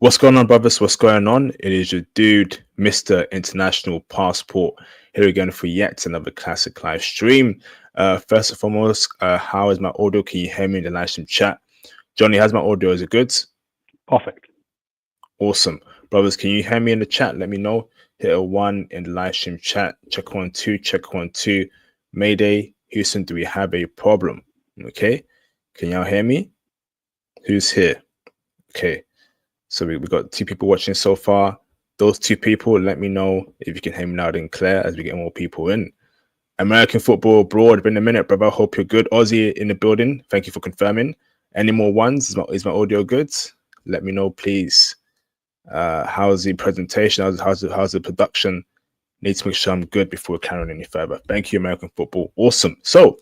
What's going on, brothers? What's going on? It is your dude, Mr. International Passport, here again for yet another classic live stream. First and foremost, how is my audio? Can you hear me in the live stream chat? Johnny, how's my audio? Is it good? Perfect. Awesome. Brothers, can you hear me in the chat? Let me know. Hit a 1 in the live stream chat. Check 1, 2, check 1, 2. Mayday, Houston, do we have a problem? Okay. Can y'all hear me? Who's here? Okay. So we got 2 people watching so far. Those 2 people, let me know if you can hear me loud and clear as we get more people in. American football abroad, been a minute, brother. Hope you're good. Aussie in the building. Thank you for confirming. Any more ones? Is my audio good? Let me know, please. How's the presentation? How's the production? Need to make sure I'm good before we carry on any further. Thank you, American football. Awesome. So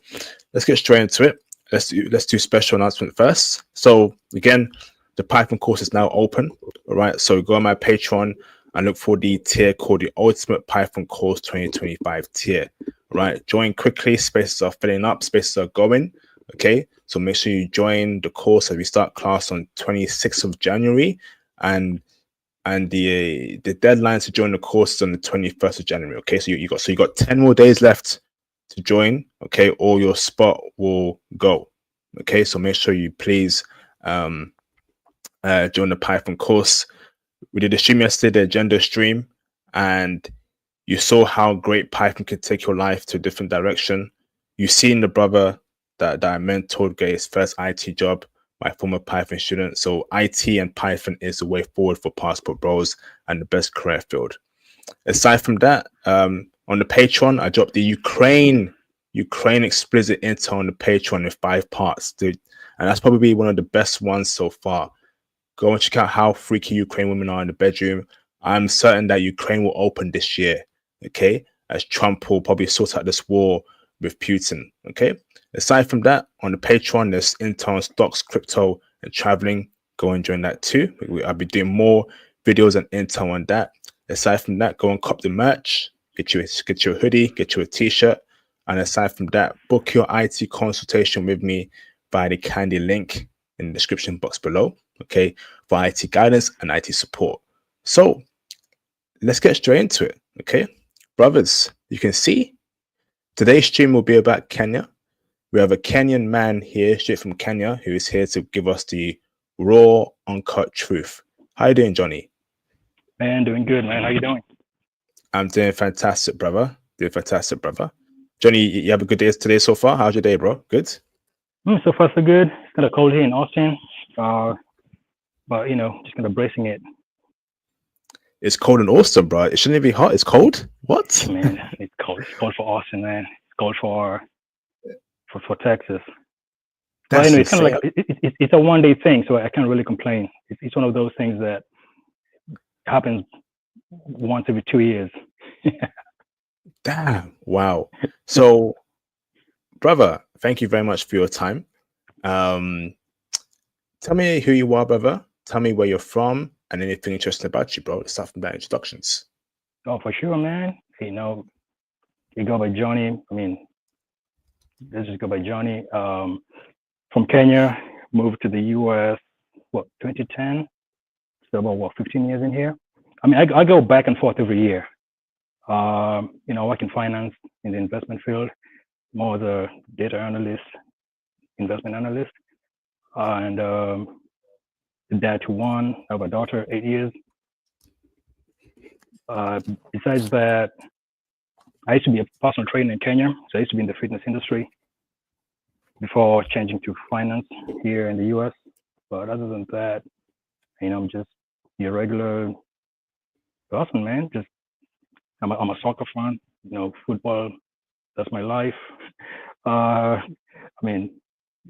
let's get straight into it. Let's do special announcement first. So again, the Python course is now open. All right. So go on my Patreon and look for the tier called the Ultimate Python Course 2025 tier. All right. Join quickly. Spaces are filling up. Spaces are going. Okay. So make sure you join the course as we start class on 26th of January. And the deadline to join the course is on the 21st of January. Okay. So you got 10 more days left to join. Okay. Or your spot will go. Okay. So make sure you please join the Python course. We did a stream yesterday, the agenda stream, and you saw how great Python can take your life to a different direction. You've seen the brother that I mentored get his first IT job, my former Python student. So IT and Python is the way forward for Passport Bros and the best career field. Aside from that, on the Patreon, I dropped the Ukraine explicit intel on the Patreon in 5 parts, dude. And that's probably one of the best ones so far. Go and check out how freaky Ukraine women are in the bedroom. I'm certain that Ukraine will open this year, okay? As Trump will probably sort out this war with Putin, okay? Aside from that, on the Patreon, there's intel on stocks, crypto, and traveling. Go and join that too. I'll be doing more videos and intel on that. Aside from that, go and cop the merch. Get you a hoodie, get you a t-shirt. And aside from that, book your IT consultation with me via the Candy link in the description box below. Okay, for IT guidance and IT support. So let's get straight into it. Okay, brothers, you can see today's stream will be about Kenya. We have a Kenyan man here, straight from Kenya, who is here to give us the raw, uncut truth. How you doing, Johnny? Man, doing good, man. How you doing? I'm doing fantastic, brother. Johnny, you have a good day today so far? How's your day, bro? Good? So far, so good. It's kind of cold here in Austin. But, just kind of bracing it. It's cold in Austin, bro. It shouldn't be hot. It's cold? What? Man, it's cold. It's cold for Austin, man. It's cold for Texas. But anyway, it's kind of like, it's a one-day thing, so I can't really complain. It's one of those things that happens once every 2 years. Damn. Wow. So, brother, thank you very much for your time. Tell me who you are, brother. Tell me where you're from and anything interesting about you, bro. Let's start from that introductions. Oh, for sure, man. You go by Johnny. Let's just go by Johnny. From Kenya, moved to the US, 2010? So about 15 years in here. I go back and forth every year. I work in finance in the investment field, more as a data analyst, investment analyst. And dad to 1, I have a daughter, 8 years. Besides that, I used to be a personal trainer in Kenya, so I used to be in the fitness industry before changing to finance here in the US. But other than that, I'm just your regular person, man. I'm a soccer fan, football, that's my life.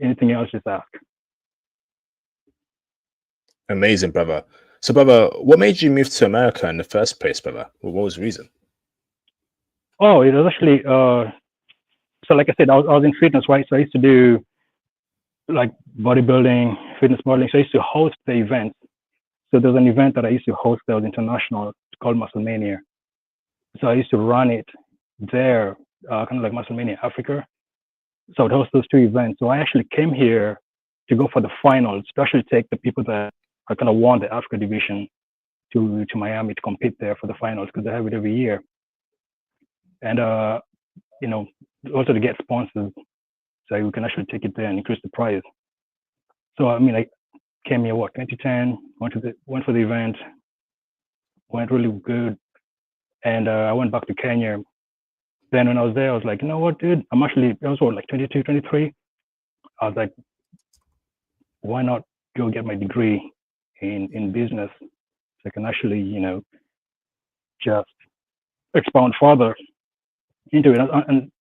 Anything else, just ask. Amazing, brother. So, brother, what made you move to America in the first place, brother? What was the reason? Oh, it was actually, so like I said, I was in fitness, right? So I used to do like bodybuilding, fitness modeling. So I used to host the events. So there's an event that I used to host that was international called MuscleMania. So I used to run it there, kind of like MuscleMania Africa. So I would host those 2 events. So I actually came here to go for the finals, to actually take the people that I kind of won the Africa division to Miami to compete there for the finals because they have it every year. And you know, also to get sponsors, so we can actually take it there and increase the price. So I mean, I came here 2010, went for the event, went really good, and I went back to Kenya. Then when I was there, I was like, you know what, dude, I was like 22, 23. I was like, why not go get my degree in business so I can actually, you know, just expound further into it. And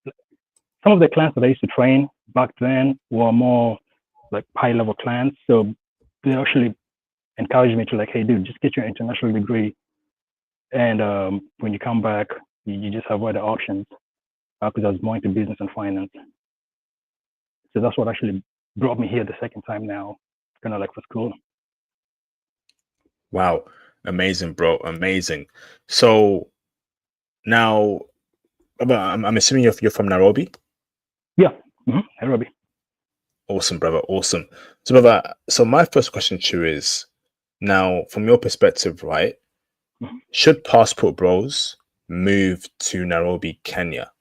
some of the clients that I used to train back then were more like high level clients. So they actually encouraged me to like, hey, dude, just get your international degree. And when you come back, you just have other options because I was more into business and finance. So that's what actually brought me here the second time now, kind of like for school. Wow. Amazing, bro. Amazing. So now, I'm assuming you're from Nairobi? Yeah, Nairobi. Awesome, brother. Awesome. So, brother, so my first question to you is, now, from your perspective, right, should passport bros move to Nairobi, Kenya?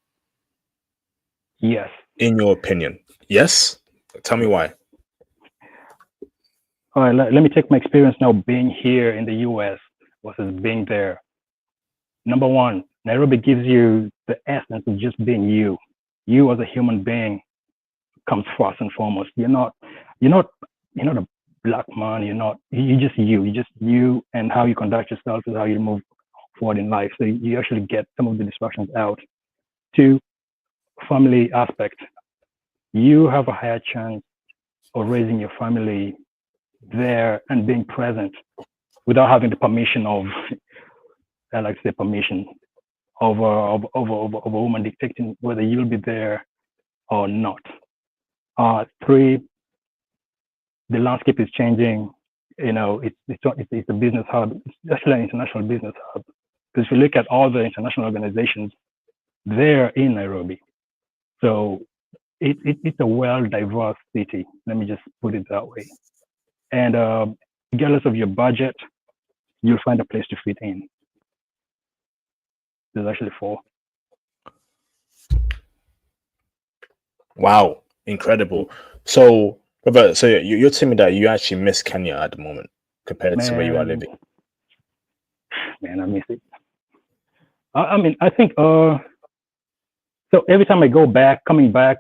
Yes. In your opinion? Yes? Tell me why. All right, let me take my experience now being here in the US versus being there. Number one, Nairobi gives you the essence of just being you. You as a human being comes first and foremost. You're not a black man. You're just you, and how you conduct yourself is how you move forward in life. So you actually get some of the distractions out. Two, family aspect. You have a higher chance of raising your family there and being present without having the permission of, I like to say, permission of a woman dictating whether you'll be there or not. Three, the landscape is changing. You know, it's a business hub. It's actually an international business hub. Because if you look at all the international organizations, they're in Nairobi. So it's a well-diverse city. Let me just put it that way. And regardless of your budget, you'll find a place to fit in. There's actually 4. Wow, incredible. So, Robert, so you're telling me that you actually miss Kenya at the moment compared to where you are living? Man, I miss it. I mean, I think so every time I go back, coming back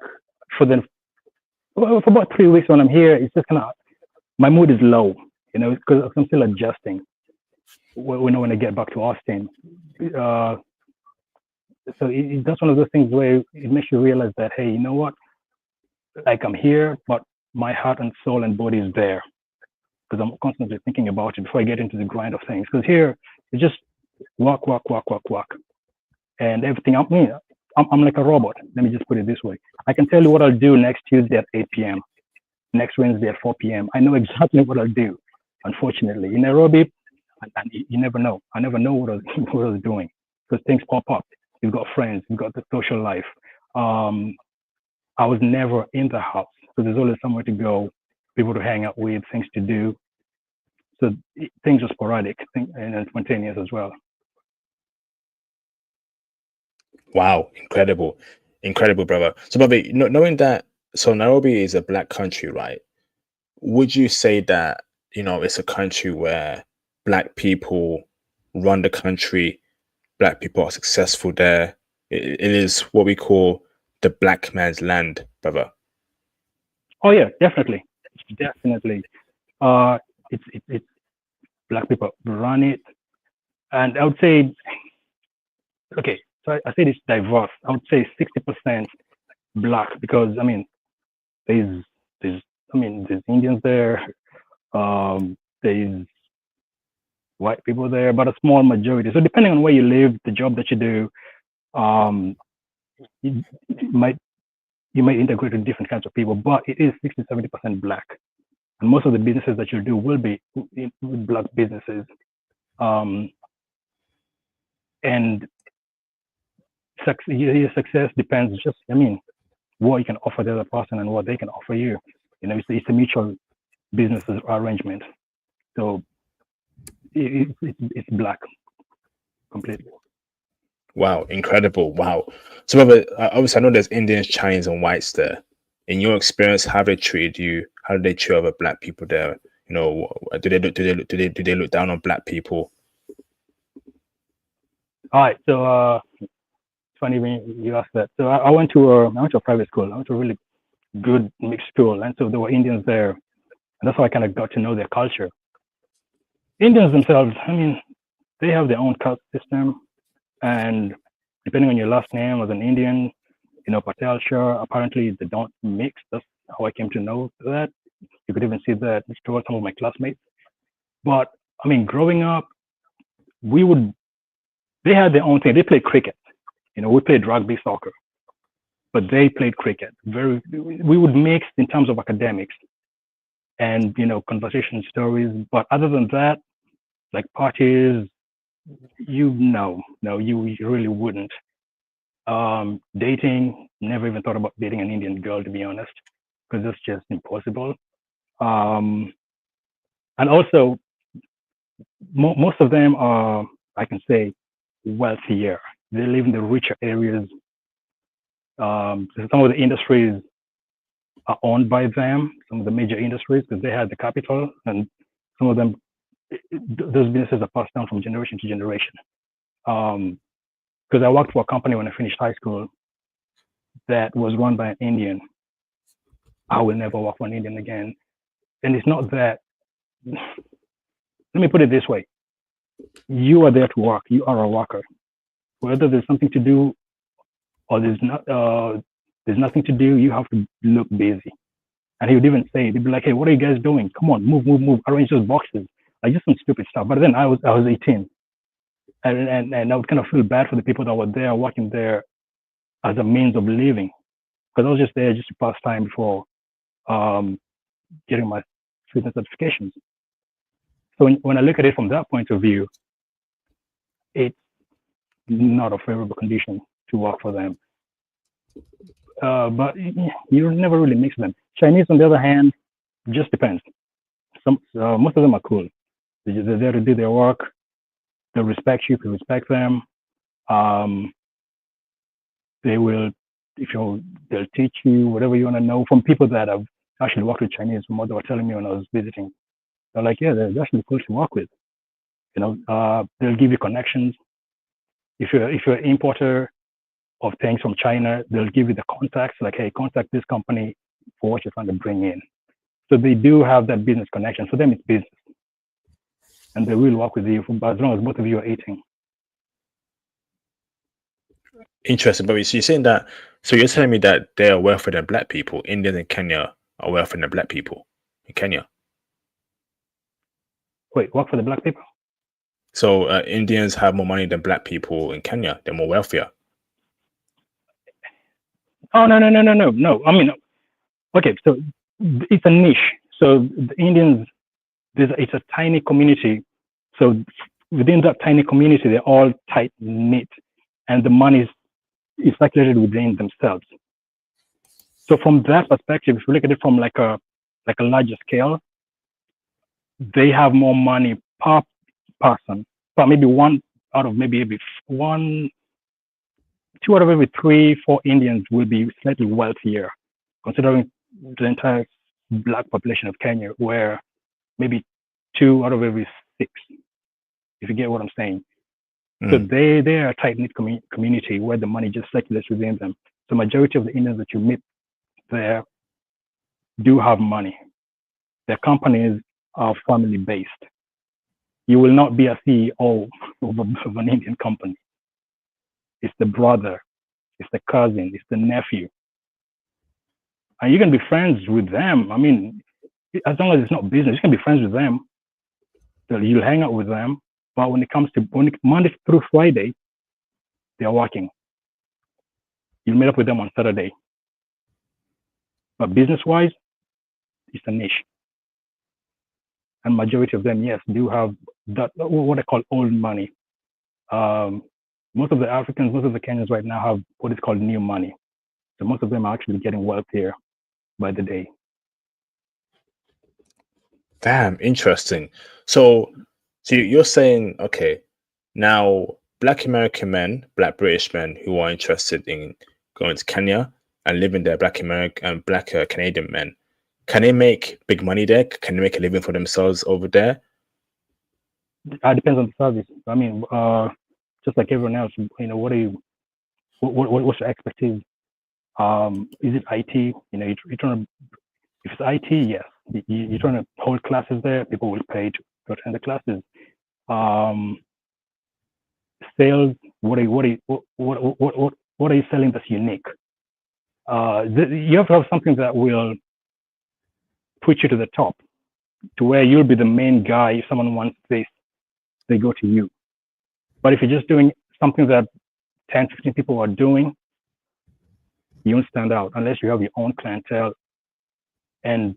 for about 3 weeks when I'm here, it's just kind of, my mood is low, you know, because I'm still adjusting. When I get back to Austin, so that's one of those things where it makes you realize that, hey, you know what? Like, I'm here, but my heart and soul and body is there because I'm constantly thinking about it before I get into the grind of things. Because here, it's just work, and everything. I'm like a robot. Let me just put it this way. I can tell you what I'll do next Tuesday at 8 p.m., next Wednesday at 4 p.m. I know exactly what I'll do. Unfortunately, in Nairobi, and you never know. I never know what I was doing because things pop up. You've got friends, you've got the social life. I was never in the house, so there's always somewhere to go, people to hang out with, things to do. So things are sporadic and spontaneous as well. Wow, incredible, brother. So, Bobby, knowing that, so Nairobi is a black country, right? Would you say that, it's a country where black people run the country, black people are successful there? It is what we call the black man's land, brother. Oh yeah, definitely. It's black people run it, and I would say, okay, so I said it's diverse. I would say 60% black because I mean, there's Indians there, there's white people there, but a small majority. So depending on where you live, the job that you do, you might integrate with different kinds of people, but it is 60-70% black. And most of the businesses that you do will be with black businesses. And your success depends just, what you can offer the other person and what they can offer you. It's a mutual business arrangement. So it's black completely. Wow, incredible. Wow. So, brother, obviously, I know there's Indians, Chinese, and whites there. In your experience, how they treated you? How do they treat other black people there? You know, do they look down on black people? All right. So it's funny when you asked that. So I went to a private school. I went to a really good mixed school, and so there were Indians there, and that's how I kind of got to know their culture. Indians themselves, I mean, they have their own caste system, and depending on your last name as an Indian, you know, Patel, Shah, apparently they don't mix. That's how I came to know that. You could even see that towards some of my classmates. But I mean, growing up, they had their own thing. They played cricket. You know, we played rugby, soccer, but they played cricket. We would mix in terms of academics and, you know, conversation stories. But other than that, like parties, you really wouldn't. Dating, never even thought about dating an Indian girl, to be honest, because it's just impossible. And also, most of them are, I can say, wealthier. They live in the richer areas. So some of the industries are owned by them, some of the major industries, because they have the capital, and some of them, those businesses are passed down from generation to generation. Because I worked for a company when I finished high school that was run by an Indian. I will never work for an Indian again. And it's not that, let me put it this way. You are there to work. You are a worker. Whether there's something to do or there's nothing to do, you have to look busy. And he would even say, they'd be like, hey, what are you guys doing? Come on, move, arrange those boxes. Like just some stupid stuff. But then I was 18. And I would kind of feel bad for the people that were there working there as a means of living. Because I was just there just to pass time before getting my fitness certifications. So when I look at it from that point of view, it's not a favorable condition to work for them. But you never really mix them. Chinese, on the other hand, just depends. Most of them are cool. They're there to do their work. They respect you if you respect them. They'll teach you whatever you want to know from people that have actually worked with Chinese, from what they were telling me when I was visiting. They're like, yeah, they're actually cool to work with. You know, they'll give you connections. If you're an importer of things from China, they'll give you the contacts, like, hey, contact this company for what you're trying to bring in. So they do have that business connection. For them, it's business. And they will work with you as long as both of you are eating. Interesting, but so you're saying that, so you're telling me that they are wealthier than black people. Indians in Kenya are wealthier than black people in Kenya. Wait, work for the black people? So Indians have more money than black people in Kenya. They're more wealthier. Oh, no. I mean, okay, so it's a niche. So the Indians, it's a tiny community. So within that tiny community, they're all tight knit, and the money is circulated within themselves. So from that perspective, if you look at it from like a larger scale, they have more money per person. But maybe one out of maybe two out of every 3-4 Indians will be slightly wealthier, considering the entire black population of Kenya, where maybe 2 out of every 6, if you get what I'm saying. So they are a tight-knit community where the money just circulates within them. The majority of the Indians that you meet there do have money. Their companies are family-based. You will not be a CEO of an Indian company. It's the brother, it's the cousin, it's the nephew. And you can be friends with them. I mean, as long as it's not business, you can be friends with them. So you'll hang out with them. But when it comes to Monday through Friday, they're working. You'll meet up with them on Saturday. But business-wise, it's a niche. And majority of them, yes, do have that, what I call old money. Most of the Africans, most of the Kenyans right now have what is called new money. So most of them are actually getting wealthier by the day. Damn, interesting. So, you're saying, okay, now Black American men, Black British men who are interested in going to Kenya and living there, Black American and Black Canadian men, can they make big money there? Can they make a living for themselves over there? It depends on the service. I mean, just like everyone else, what are you, what's your expertise? Is it IT? You're trying to, if it's IT, yes, you're trying to hold classes there. People will pay to attend the classes. Sales. What are you selling that's unique? You have to have something that will put you to the top, to where you'll be the main guy. If someone wants this, they go to you. But if you're just doing something that 10, 15 people are doing, you won't stand out unless you have your own clientele, and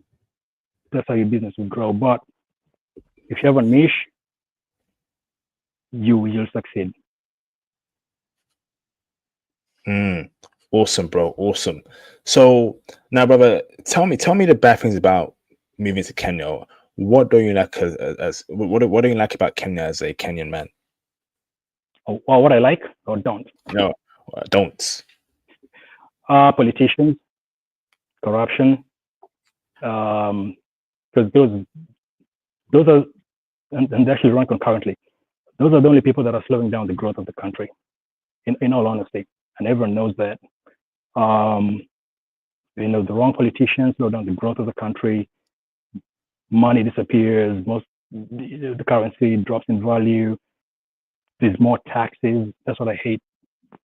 that's how your business will grow. But if you have a niche, you'll succeed. Awesome, bro. Awesome. So now, brother, tell me the bad things about moving to Kenya. What don't you like what do you like about Kenya as a Kenyan man? Or what I like or don't? No, don't. Politicians, corruption, because those are, and they actually run concurrently. Those are the only people that are slowing down the growth of the country, in all honesty, and everyone knows that. The wrong politicians slow down the growth of the country. Money disappears. The currency drops in value. There's more taxes. That's what I hate,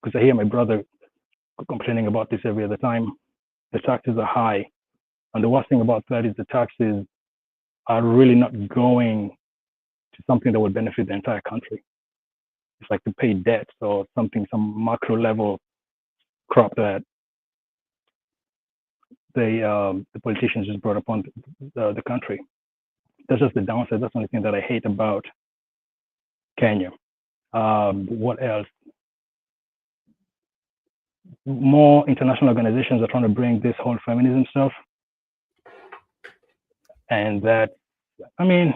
because I hear my brother complaining about this every other time. The taxes are high, and the worst thing about that is the taxes are really not going to something that would benefit the entire country. It's like to pay debts or something, some macro level crop that the politicians just brought upon the country. That's just the downside. That's the only thing that I hate about Kenya. What else? More international organizations are trying to bring this whole feminism stuff, and that, I mean,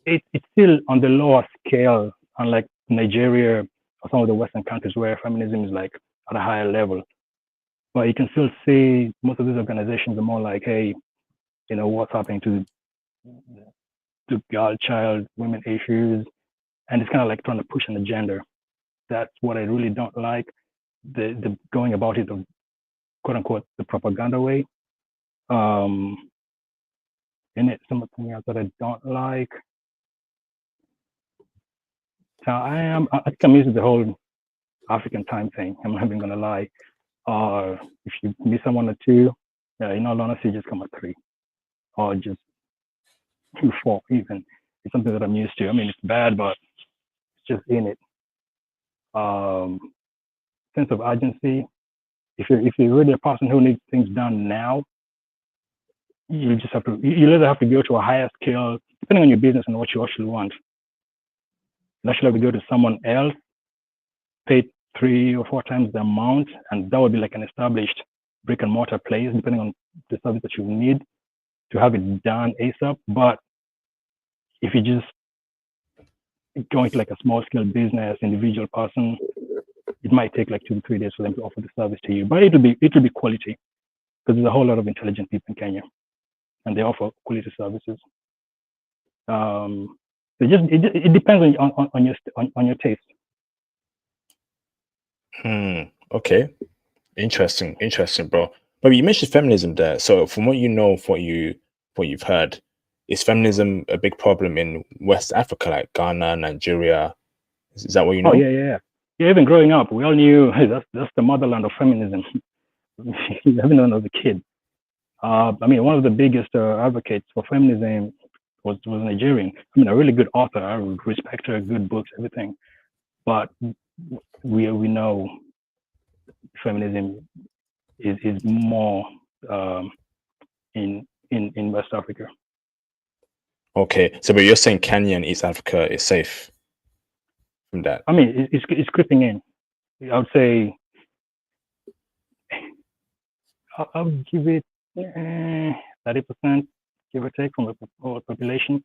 it's still on the lower scale, unlike Nigeria or some of the Western countries where feminism is like at a higher level. But you can still see most of these organizations are more like, hey, what's happening to girl, child, women issues, and it's kind of like trying to push an agenda. That's what I really don't like. The going about it the quote unquote the propaganda way. And it's something else that I don't like. So I think I'm using the whole African time thing. I'm not even gonna lie. If you miss someone or two, honestly, just come at 3, or just 4 even. It's something that I'm used to. I mean, it's bad, but it's just in it. Sense of urgency. If you're really a person who needs things done now, you just have to. You either have to go to a higher scale, depending on your business and what you actually want. You actually have to go to someone else, pay 3 or 4 times the amount, and that would be like an established brick and mortar place, depending on the service that you need to have it done ASAP. But if you just go into like a small scale business, individual person, it might take like 2 to 3 days for them to offer the service to you. But it will be quality, because there's a whole lot of intelligent people in Kenya, and they offer quality services. It depends on your taste. Okay. Interesting, bro. But you mentioned feminism there. So from what you know, what you've heard, is feminism a big problem in West Africa, like Ghana, Nigeria? Is that what you know? Oh yeah. Even growing up, we all knew that's the motherland of feminism. Even when I was a kid. I mean, one of the biggest advocates for feminism was Nigerian. I mean, a really good author. I respect her, good books, everything. But we know feminism is more in West Africa. Okay, so but you're saying Kenya and East Africa is safe from that? I mean, it's creeping in. I would say I would give it 30%, give or take, from the whole population.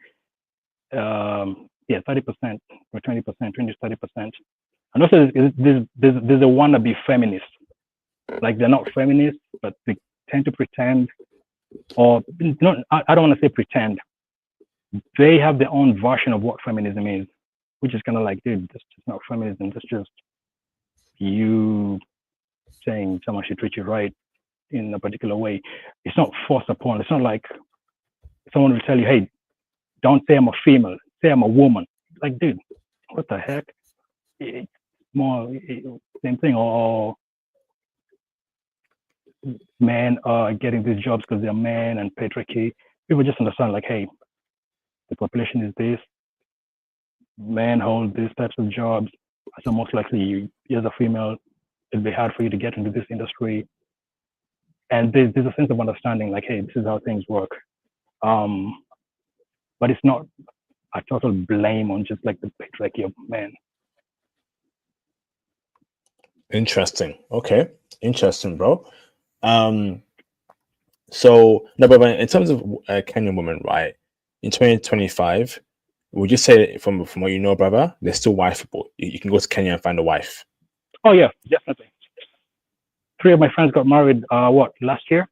Yeah, 30% or 20%, 20 to 30%. And also, there's a wannabe feminist. Like they're not feminists, but they tend to pretend, or not. I don't want to say pretend. They have their own version of what feminism is, which is kind of like, dude, that's just not feminism. That's just you saying someone should treat you right in a particular way. It's not forced upon. It's not like someone will tell you, hey, don't say I'm a female, say I'm a woman. Like, dude, what the heck? It's more same thing. Or men are getting these jobs because they're men and patriarchy. People just understand, like, hey, the population is this. Men hold these types of jobs. So most likely, you as a female, it'd be hard for you to get into this industry. And there's a sense of understanding, like, hey, this is how things work. But it's not a total blame on just like the patriarchy of men. Interesting. Okay. Interesting, bro. So no, but in terms of Kenyan women, right? In 2025, would you say from what you know, brother, they're still wifeable? You can go to Kenya and find a wife. Oh yeah, definitely. 3 of my friends got married. Last year?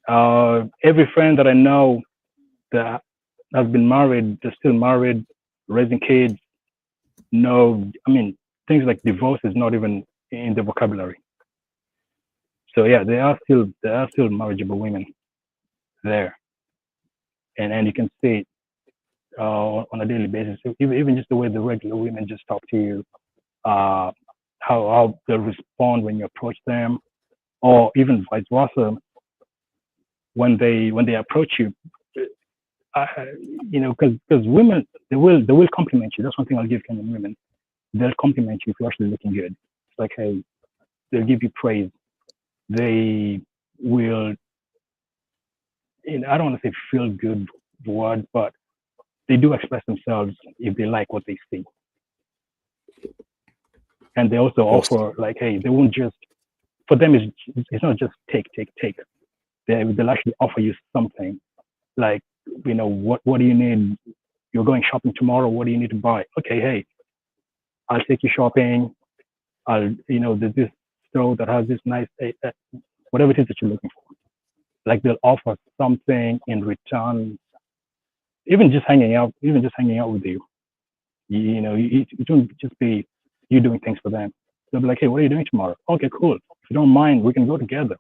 Every friend that I know that has been married, they're still married, raising kids. No, I mean things like divorce is not even in the vocabulary. So yeah, there are still marriageable women there, and you can see it on a daily basis. Even just the way the regular women just talk to you, how they respond when you approach them, or even vice versa when they approach you. Because women they will compliment you. That's one thing I'll give Kenyan women. They'll compliment you if you're actually looking good. It's like, hey, they'll give you praise. They will, I don't want to say feel good word, but they do express themselves if they like what they see. And they also Awesome. offer, like, hey, they won't just, for them, it's not just take. They'll actually offer you something. Like, what do you need? You're going shopping tomorrow. What do you need to buy? Okay, hey, I'll take you shopping. There's this store that has this nice, whatever it is that you're looking for. Like they'll offer something in return, even just hanging out with you. It won't just be you doing things for them. They'll be like, hey, what are you doing tomorrow? Okay, cool. If you don't mind, we can go together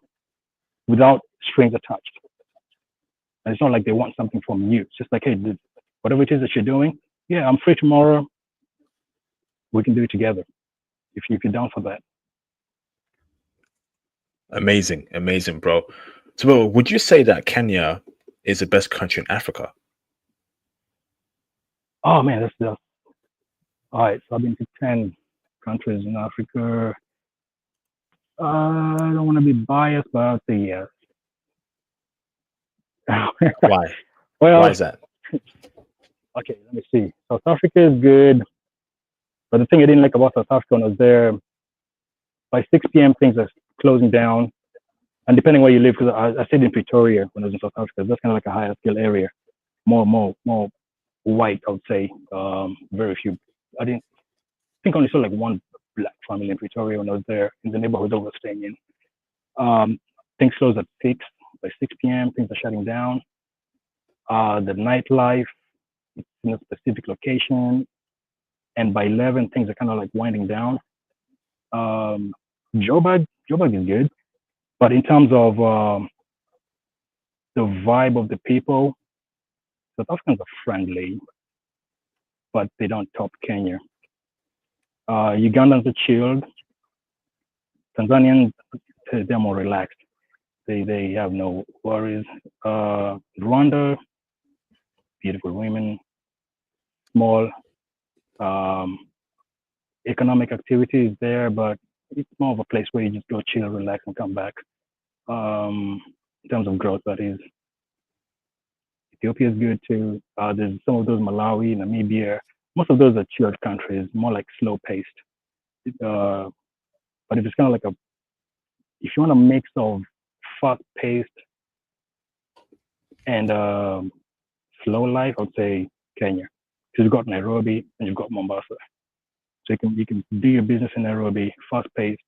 without strings attached. And it's not like they want something from you. It's just like, hey, whatever it is that you're doing, yeah, I'm free tomorrow. We can do it together if you're down for that. Amazing, bro. So, bro, would you say that Kenya is the best country in Africa? Oh man, that's all right. So I've been to 10 countries in Africa. I don't want to be biased, but I'll say yes. Why? Well, Why is that? okay, let me see. South Africa is good, but the thing I didn't like about South Africa when I was there, by 6 p.m. things are closing down. And depending where you live, because I stayed in Pretoria when I was in South Africa, that's kind of like a higher skill area, more white, I would say. Very few. I think I only saw like one black family in Pretoria when I was there in the neighborhood I was staying in. Things close at 6. By 6 p.m. things are shutting down. The nightlife, it's in a specific location, and by 11 things are kind of like winding down. Joburg is good, but in terms of the vibe of the people, South Africans are friendly, but they don't top Kenya. Ugandans are chilled. Tanzanians, they're more relaxed. They have no worries. Rwanda, beautiful women, small. Economic activity is there, but it's more of a place where you just go chill, relax, and come back. In terms of growth, that is. Ethiopia is good too. There's some of those Malawi, Namibia. Most of those are chilled countries, more like slow paced. But if it's kind of like if you want a mix of fast paced and slow life, I would say Kenya. So you've got Nairobi and you've got Mombasa. So you can do your business in Nairobi, fast paced,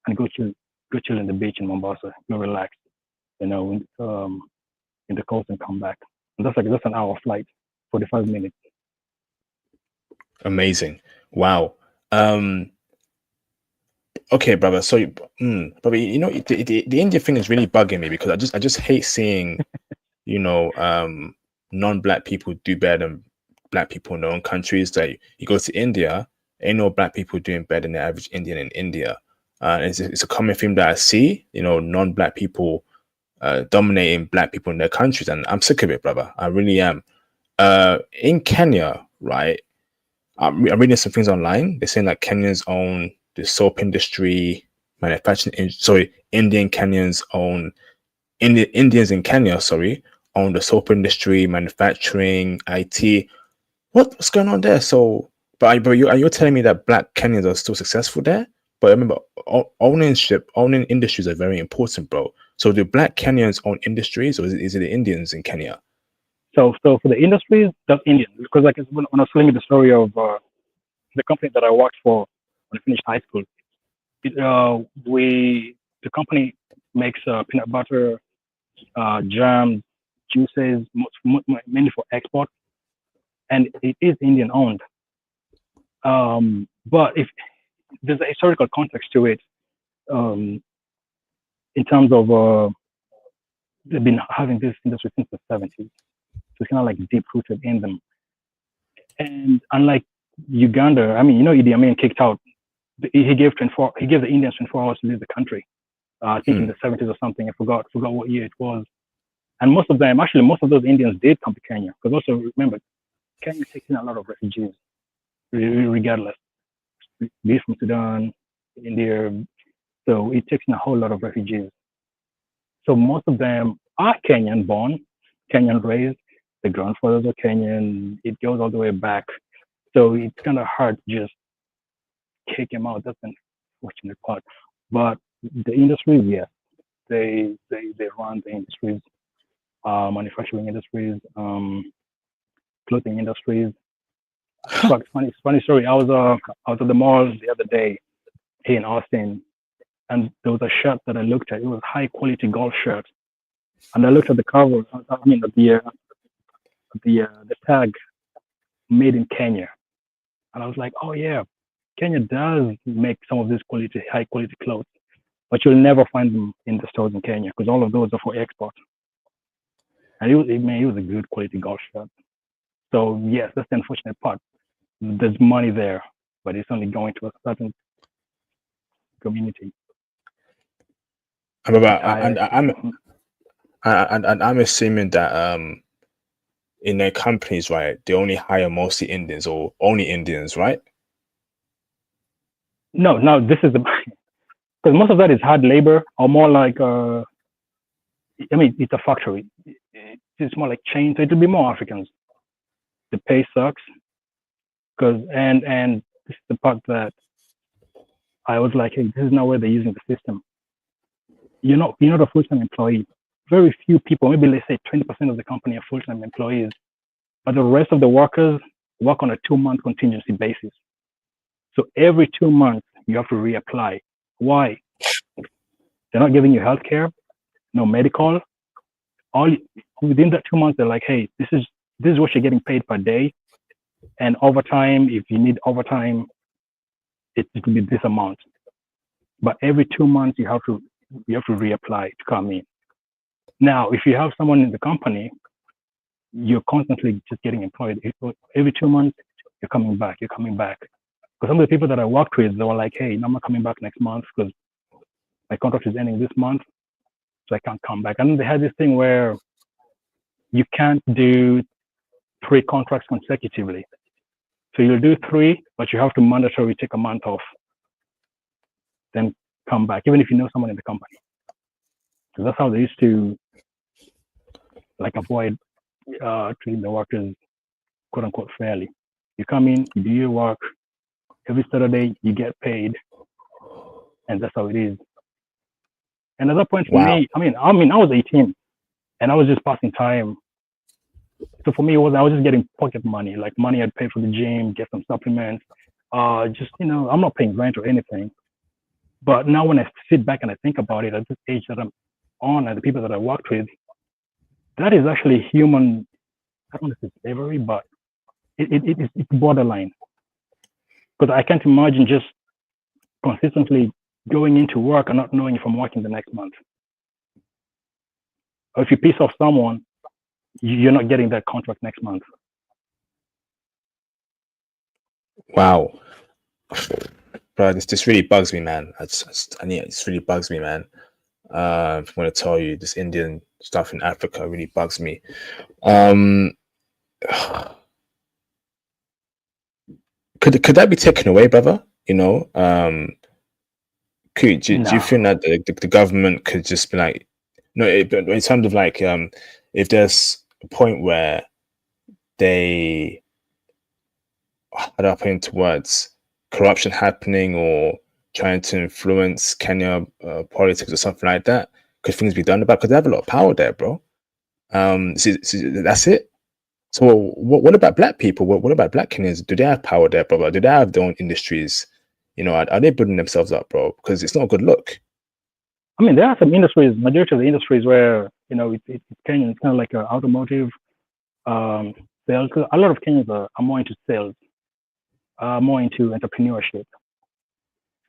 and go chill in the beach in Mombasa, go relax, in the coast and come back. And that's an hour flight, 45 minutes. Amazing. Wow. Okay, brother. So, brother, the India thing is really bugging me because I just hate seeing, non-black people do better than black people in their own countries. Like you go to India, ain't no black people doing better than the average Indian in India. It's a common theme that I see. Non-black people dominating black people in their countries, and I'm sick of it, brother. I really am. In Kenya, right? I'm reading some things online. They're saying like Kenyans own the soap industry, manufacturing. Sorry, Indians in Kenya, sorry, own the soap industry, manufacturing, IT. What's going on there? So, but you're telling me that black Kenyans are still successful there? But remember, owning industries are very important, bro. So, do black Kenyans own industries, or is it the Indians in Kenya? So for the industries, that's Indian. Because like when I was telling you the story of the company that I worked for when I finished high school, the company makes peanut butter, jams, juices, mainly for export, and it is Indian owned. But if there's a historical context to it, um, in terms of they've been having this industry since the 70s, so it's kind of like deep rooted in them. And unlike Uganda, I mean, Idi Amin kicked out. He gave the Indians 24 hours to leave the country. I think in the 70s or something. I forgot what year it was. And most of those Indians did come to Kenya, because also remember, Kenya takes in a lot of refugees, regardless, be it from Sudan, India. So it takes in a whole lot of refugees. So most of them are Kenyan born, Kenyan raised. The grandfathers are Kenyan. It goes all the way back. So it's kind of hard to just kick him out. That's an unfortunate part. But the industries, yes, they run the industries, manufacturing industries, clothing industries. But funny story. I was out at the mall the other day here in Austin, and there was a shirt that I looked at. It was high quality golf shirt, and I looked at the cover. I mean, at the tag, made in Kenya, and I was like, oh yeah, Kenya does make some of these high quality clothes, but you'll never find them in the stores in Kenya because all of those are for export. And it was a good quality golf shirt. So yes, that's the unfortunate part. There's money there, but it's only going to a certain community. And I'm assuming that in their companies, right, they only hire mostly Indians or only Indians, right? No, this is because most of that is hard labor, or more like I mean, it's a factory. It's more like chain, so it will be more Africans. The pay sucks, and this is the part that I was like, hey, this is not where they're using the system. You're not a full-time employee. Very few people, maybe let's say 20% of the company are full-time employees, but the rest of the workers work on a 2-month contingency basis. So every 2 months you have to reapply. Why? They're not giving you healthcare, no medical. All within that 2 months, they're like, hey, this is what you're getting paid per day, and overtime. If you need overtime, it will be this amount. But every 2 months you have to reapply to come in. Now, if you have someone in the company, you're constantly just getting employed. Every 2 months, you're coming back. Because some of the people that I worked with, they were like, hey, I'm not coming back next month because my contract is ending this month, so I can't come back. And then they had this thing where you can't do 3 contracts consecutively. So you'll do 3, but you have to mandatorily take a month off, then come back, even if you know someone in the company. So that's how they used to like avoid treating the workers quote unquote fairly. You come in, you do your work, every Saturday you get paid, and that's how it is. And at that point for me, I mean, I was 18 and I was just passing time So for me, I was just getting pocket money, like money I'd pay for the gym, get some supplements. Just I'm not paying rent or anything. But now when I sit back and I think about it, at this age that I'm on, and the people that I worked with, that is actually human. I don't know if it's slavery, but it's borderline. Because I can't imagine just consistently going into work and not knowing if I'm working the next month. Or if you piss off someone, you're not getting that contract next month. Wow, bro, this really bugs me, man. This really bugs me, man. I'm going to tell you, this Indian stuff in Africa really bugs me. Could that be taken away, brother? Do you think that the government could just be like, no, in terms of like, if there's a point where they, how do I put into words, corruption happening or trying to influence Kenya politics or something like that, could things be done about? Because they have a lot of power there, bro. That's it. So what about black people? What about black Kenyans? Do they have power there, bro? Do they have their own industries? Are they building themselves up, bro? Because it's not a good look. I mean, there are some industries, majority of the industries where, it's Kenyan, it's kind of like an automotive sales. A lot of Kenyans are more into sales, more into entrepreneurship.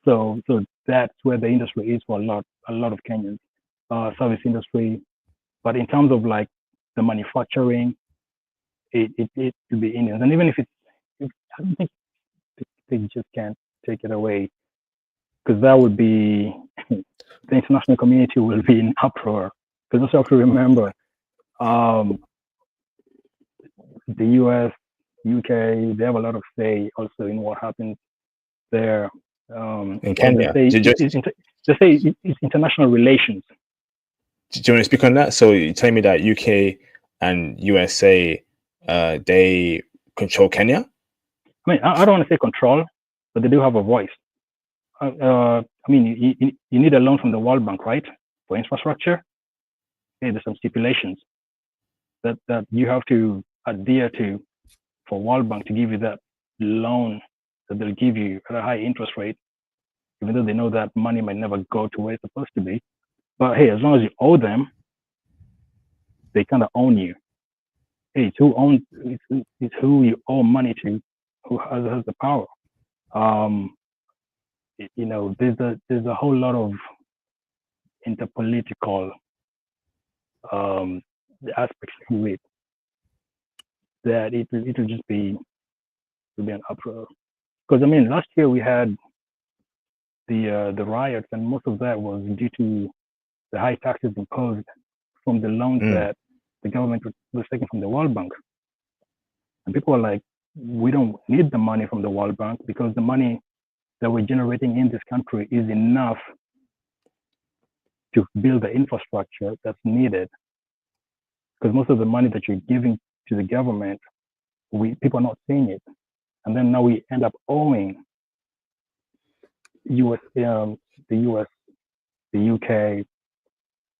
So that's where the industry is for a lot of Kenyans, service industry. But in terms of like the manufacturing, it will be Indians. And even if I don't think they just can't take it away, because that would be the international community will be in uproar. Because also have to remember, the US, UK, they have a lot of say also in what happens there. In Kenya, they say it's international relations. Do you want to speak on that? So you tell me that UK and USA, they control Kenya? I mean, I don't want to say control, but they do have a voice. I mean, you need a loan from the World Bank, right, for infrastructure. Hey, there's some stipulations that you have to adhere to for World Bank to give you that loan that they'll give you at a high interest rate, even though they know that money might never go to where it's supposed to be. But hey, as long as you owe them, they kind of own you. Hey, it's who you owe money to, who has the power. There's a whole lot of interpolitical aspects to it that it will just be an uproar. Because I mean, last year we had the riots, and most of that was due to the high taxes imposed from the loans that the government was taking from the World Bank. And people are like, we don't need the money from the World Bank because the money that we're generating in this country is enough to build the infrastructure that's needed. Because most of the money that you're giving to the government, people are not seeing it. And then now we end up owing the US, the UK,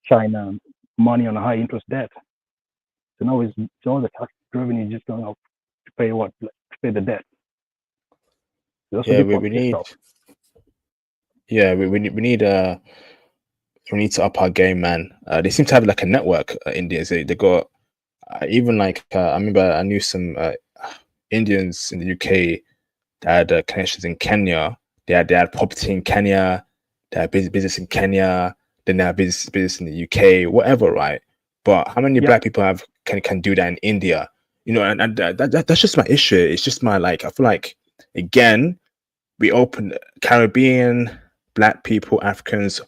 China money on a high interest debt. So now it's all the tax revenue just going up to pay what? To pay the debt. So that's we need. Yeah, we need to up our game, man. They seem to have like a network. Indians, they got even like I remember I knew some Indians in the UK that had connections in Kenya. They had property in Kenya. They had business in Kenya. Then they have business in the UK, whatever, right? But how many black people can do that in India? And that's just my issue. It's just my I feel like again we open Caribbean, black people, Africans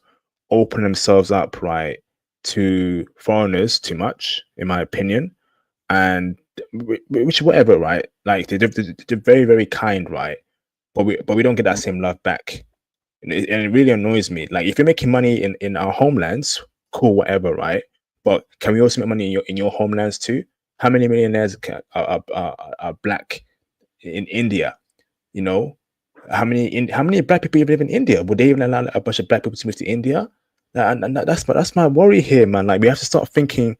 open themselves up, right, to foreigners too much, in my opinion. And which whatever, right? Like they're very, very kind, right? But we don't get that same love back. And it really annoys me. Like if you're making money in our homelands, cool, whatever, right? But can we also make money in your homelands too? How many millionaires are black in India? How many black people live in India? Would they even allow a bunch of black people to move to India? And that's my worry here, man. Like we have to start thinking,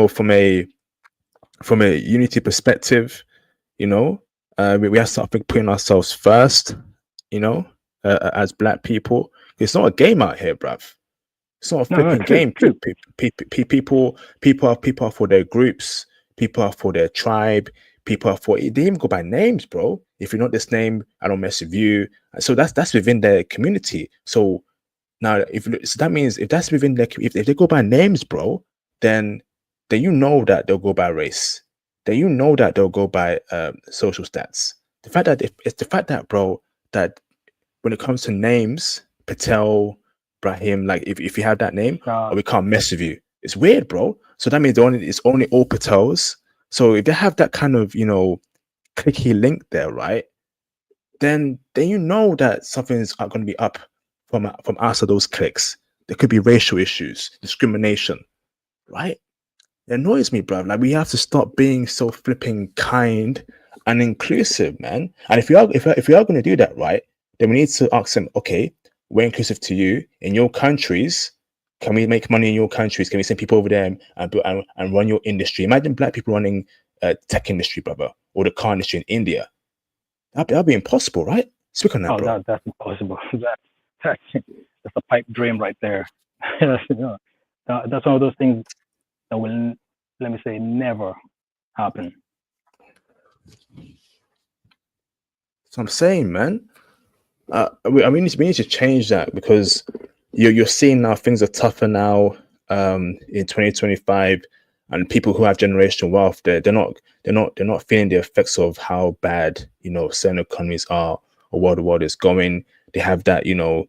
from a from a unity perspective, you know, we have to start putting ourselves first, you know, as black people. It's not a game out here, bruv. It's not a No, no, flipping true, game. true. People are for their groups. People are for their tribe. People are for. They even go by names, bro. If you're not this name, I don't mess with you. So that's within their community. So now, so that means if that's within their, if they go by names, bro, then you know that they'll go by race. Then you know that they'll go by social stats. The fact that it's the fact that, bro, that when it comes to names, Patel, Brahim, like if you have that name, or we can't mess with you. It's weird, bro. So that means it's only all Patels. So if they have that kind of, you know, clicky link there, right? Then you know that something's going to be up from us of those clicks. There could be racial issues, discrimination, right? It annoys me, bro. Like we have to stop being so flipping kind and inclusive, man. And if we are going to do that, right, then we need to ask them, okay, we're inclusive to you in your countries. Can we make money in your countries? Can we send people over there and run your industry? Imagine black people running tech industry, brother, or the car industry in India. That'd be impossible, right? Speak on that, bro. That's impossible. That's a pipe dream right there. That's one of those things that will, let me say, never happen. So I'm saying, man. We need to change that because you're seeing now things are tougher now in 2025, and people who have generational wealth, they're not feeling the effects of how bad, you know, certain economies are or where the world is going. They have that, you know,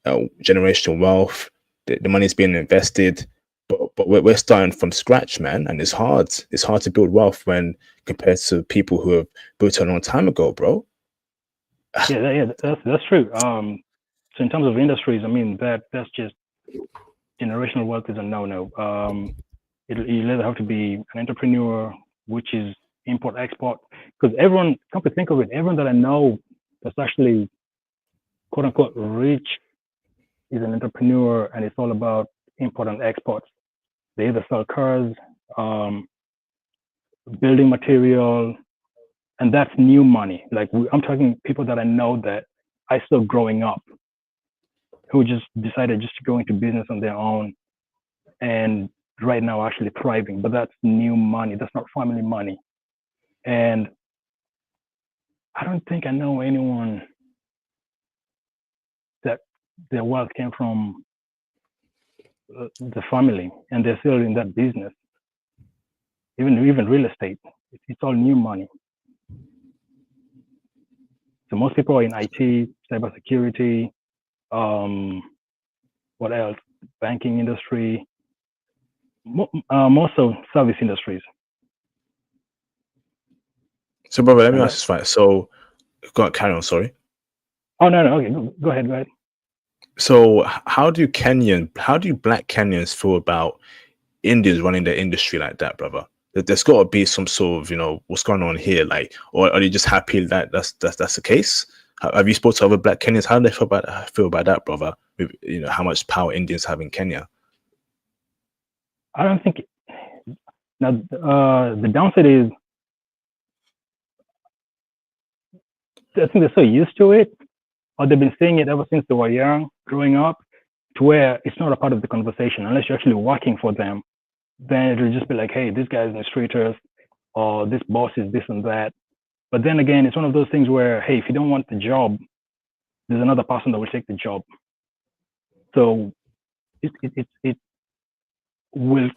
generational wealth. The money's being invested, but we're starting from scratch, man, and it's hard. It's hard to build wealth when compared to people who have built it a long time ago, bro. Yeah, that's true. So in terms of industries, I mean that's just generational wealth is a no-no. You either have to be an entrepreneur, which is import export, because everyone, come to think of it, everyone that I know that's actually quote unquote rich is an entrepreneur, and it's all about import and exports. They either sell cars, building material, and that's new money. Like I'm talking people that I know that I saw growing up, who just decided just to go into business on their own, and right now actually thriving. But that's new money. That's not family money. And I don't think I know anyone that their wealth came from the family and they're still in that business. Even real estate, it's all new money. So most people are in IT, cybersecurity, what else? Banking industry, more so service industries. So, brother, let me And ask this right. So, go on, carry on. Sorry. oh no, okay, go ahead. So, how do black Kenyans feel about Indians running their industry like that, brother? There's got to be some sort of, you know, what's going on here, like, or are they just happy that that's the case? Have you spoken to other black Kenyans? How do they feel about that, brother? With, you know, how much power Indians have in Kenya? I don't think now the downside is I think they're so used to it, or they've been seeing it ever since they were young, growing up, to where it's not a part of the conversation unless you're actually working for them. Then it'll just be like, hey, this guy's mistreaters, or this boss is this and that. But then again, it's one of those things where, hey, if you don't want the job, there's another person that will take the job. So it will,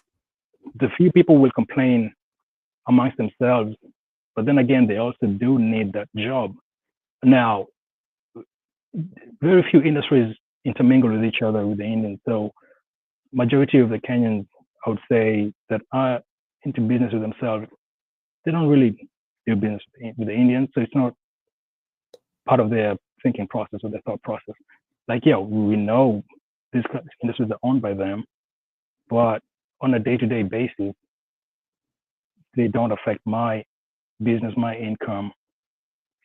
the few people will complain amongst themselves, but then again, they also do need that job. Now, very few industries intermingle with each other with the Indians. So majority of the Kenyans, I would say, that are into business with themselves, they don't really do business with the Indians. So it's not part of their thinking process or their thought process. Like, yeah, we know these industries are owned by them, but on a day-to-day basis, they don't affect my business, my income.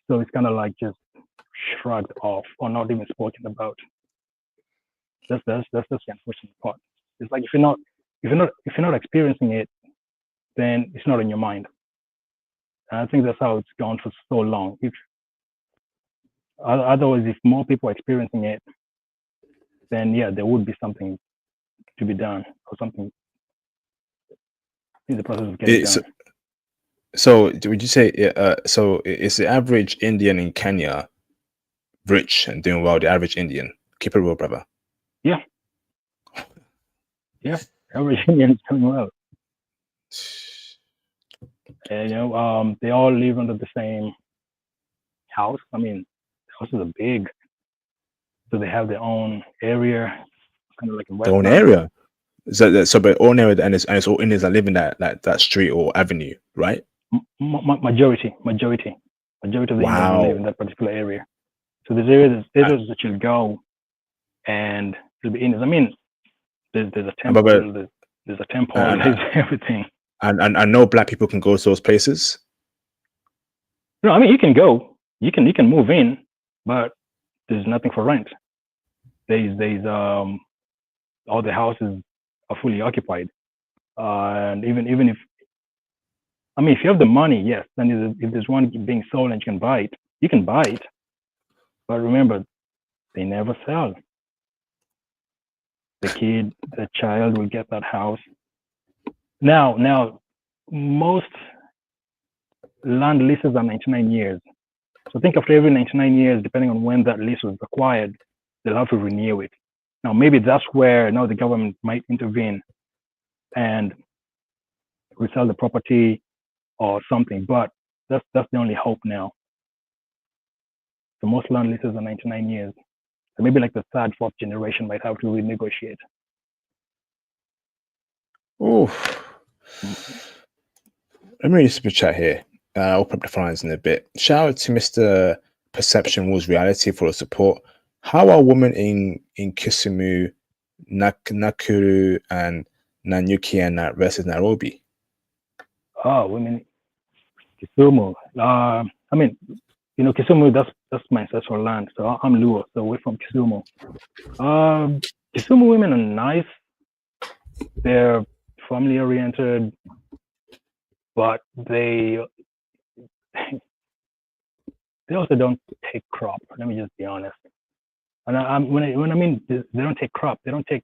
So it's kind of like just shrugged off or not even spoken about. That's the unfortunate part. It's like if you're not experiencing it, then it's not in your mind. And I think that's how it's gone for so long. If otherwise, if more people are experiencing it, then yeah, there would be something to be done or something in the process of getting It's done. so. Would you say so? Is the average Indian in Kenya rich and doing well? The average Indian, keep it real, brother. Yeah, yeah. Average Indian is doing well. And they all live under the same house. I mean, houses are big, so they have their own area, kind of like in Their own Western. area. So, but own area, and it's all Indians that live in that street or avenue, right? Majority of the Indians will live Wow. in that particular area. So there's areas that you'll go, and it'll be Indians. I mean, there's a temple, But there's a temple, and, there's everything. and I know black people can go to those places. No, I mean you can go, you can move in, but there's nothing for rent. There's all the houses are fully occupied, and even if I mean if you have the money, yes, then if there's one being sold and you can buy it, you can buy it. But remember, they never sell. The child will get that house. Now, most land leases are 99 years. So think after every 99 years, depending on when that lease was acquired, they'll have to renew it. Now, maybe that's where now the government might intervene and resell the property or something, but that's the only hope now. So most land leases are 99 years. So maybe like the third, fourth generation might have to renegotiate. Oh, let me read super chat here. I'll open up the lines in a bit. Shout out to Mr. Perception Rules Reality for the support. How are women in Kisumu, Nakuru, and Nanyuki and versus Nairobi? Oh, women, Kisumu. I mean, Kisumu, that's my ancestral land. So I'm Luo, so we're from Kisumu. Kisumu women are nice. They're family oriented, but they also don't take crop. Let me just be honest. And when I mean they don't take crop, they don't take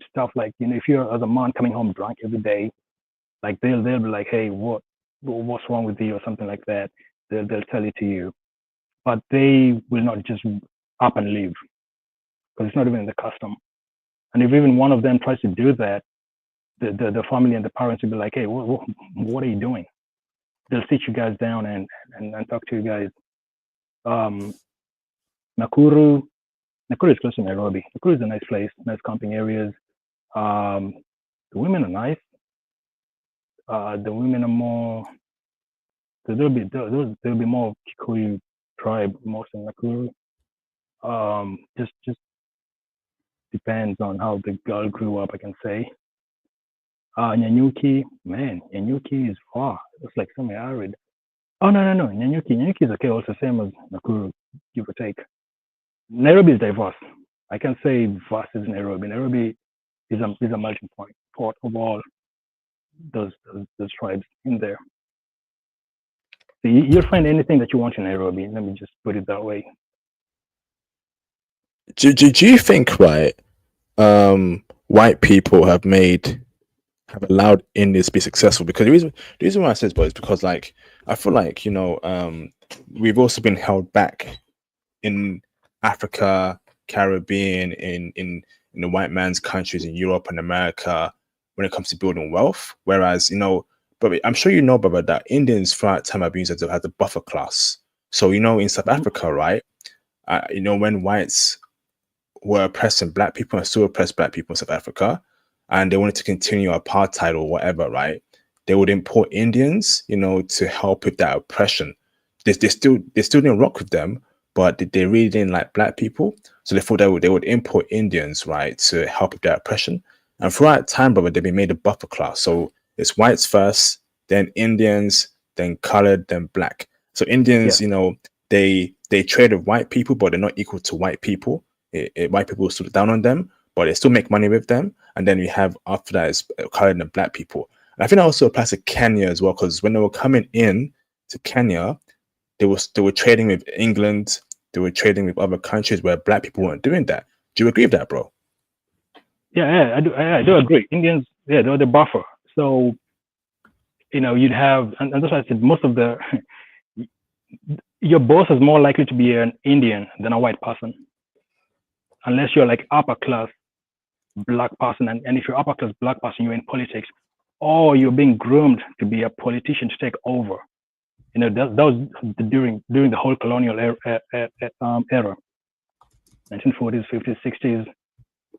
stuff like if you're as a man coming home drunk every day, like they'll be like, hey, what's wrong with you or something like that. They'll tell it to you, but they will not just up and leave because it's not even in the custom. And if even one of them tries to do that, the family and the parents will be like, hey, what are you doing? They'll sit you guys down and talk to you guys. Nakuru is close to Nairobi. Nakuru is a nice place, nice camping areas. The women are nice. The women are more. So there'll be more Kikuyu tribe, most in Nakuru. Just depends on how the girl grew up, I can say. Nyanyuki, man, Nyanyuki is far. It's like semi-arid. Oh no. Nyanyuki is okay, also same as Nakuru, give or take. Nairobi is diverse. I can say vast is Nairobi. Nairobi is a melting pot of all those tribes in there. So you'll find anything that you want in Nairobi. Let me just put it that way. Do you think, right, white people have allowed Indians to be successful? Because the reason why I say this, is because like I feel like we've also been held back in Africa, Caribbean, in the white man's countries in Europe and America when it comes to building wealth. Whereas but I'm sure brother, that Indians throughout time have been used as the buffer class. So in South Africa, right? When whites were oppressing black people and still oppress black people in South Africa, and they wanted to continue apartheid or whatever, right? They would import Indians, to help with that oppression. They still didn't rock with them, but they really didn't like black people, so they thought they would import Indians, right, to help with that oppression. And throughout time, brother, they've been made a buffer class. So it's whites first, then Indians, then colored, then black. So Indians, Yeah. They trade with white people, but they're not equal to white people. White people still down on them, but they still make money with them. And then we have after that is colored and black people. And I think that also applies to Kenya as well, because when they were coming in, to Kenya, they were trading with England, they were trading with other countries where black people weren't doing that. Do you agree with that, bro? Yeah, I do agree. Indians, yeah, they're the buffer. So, you'd have, and that's why I said most of your boss is more likely to be an Indian than a white person, unless you're like upper class black person. And if you're upper class black person, you're in politics, or you're being groomed to be a politician to take over. That was during the whole colonial era, 1940s, 50s,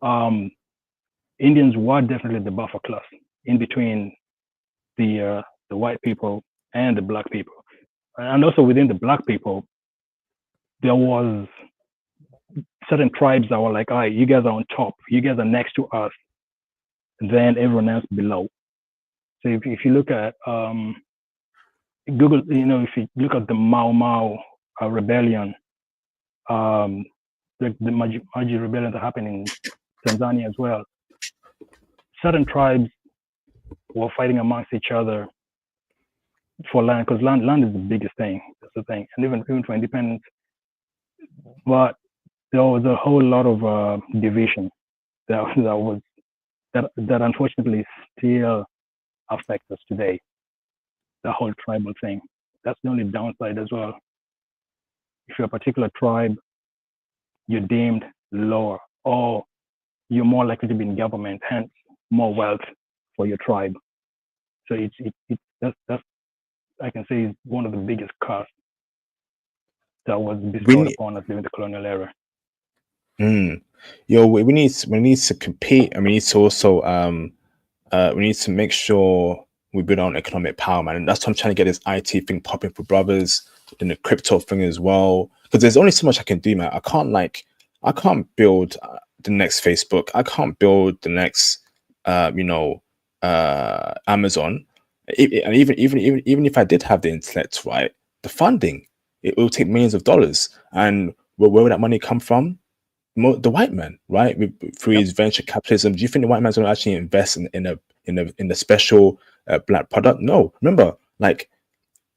60s. Indians were definitely the buffer class in between the white people and the black people, and also within the black people, there was certain tribes that were like, all right, you guys are on top, you guys are next to us, then everyone else below. So if you look at Google, if you look at the Mau Mau rebellion, the Maji rebellion that happened in Tanzania as well, certain tribes were fighting amongst each other for land, because land is the biggest thing. That's the thing, and even for independence. But there was a whole lot of division that unfortunately still affects us today. The whole tribal thing. That's the only downside as well. If you're a particular tribe, you're deemed lower, or you're more likely to be in government, hence more wealth for your tribe. So that's I can say is one of the biggest costs that was bestowed upon us during the colonial era. We need to compete, and we need to also we need to make sure we build our own economic power, man. And that's why I'm trying to get this IT thing popping for brothers, and the crypto thing as well. Because there's only so much I can do, man. I can't build the next Facebook. I can't build the next Amazon. And even if I did have the intellect, right, the funding, it will take millions of dollars. And where would that money come from? The white man, right, through his venture capitalism. Do you think the white man's going to actually invest in a special black product? No. Remember, like,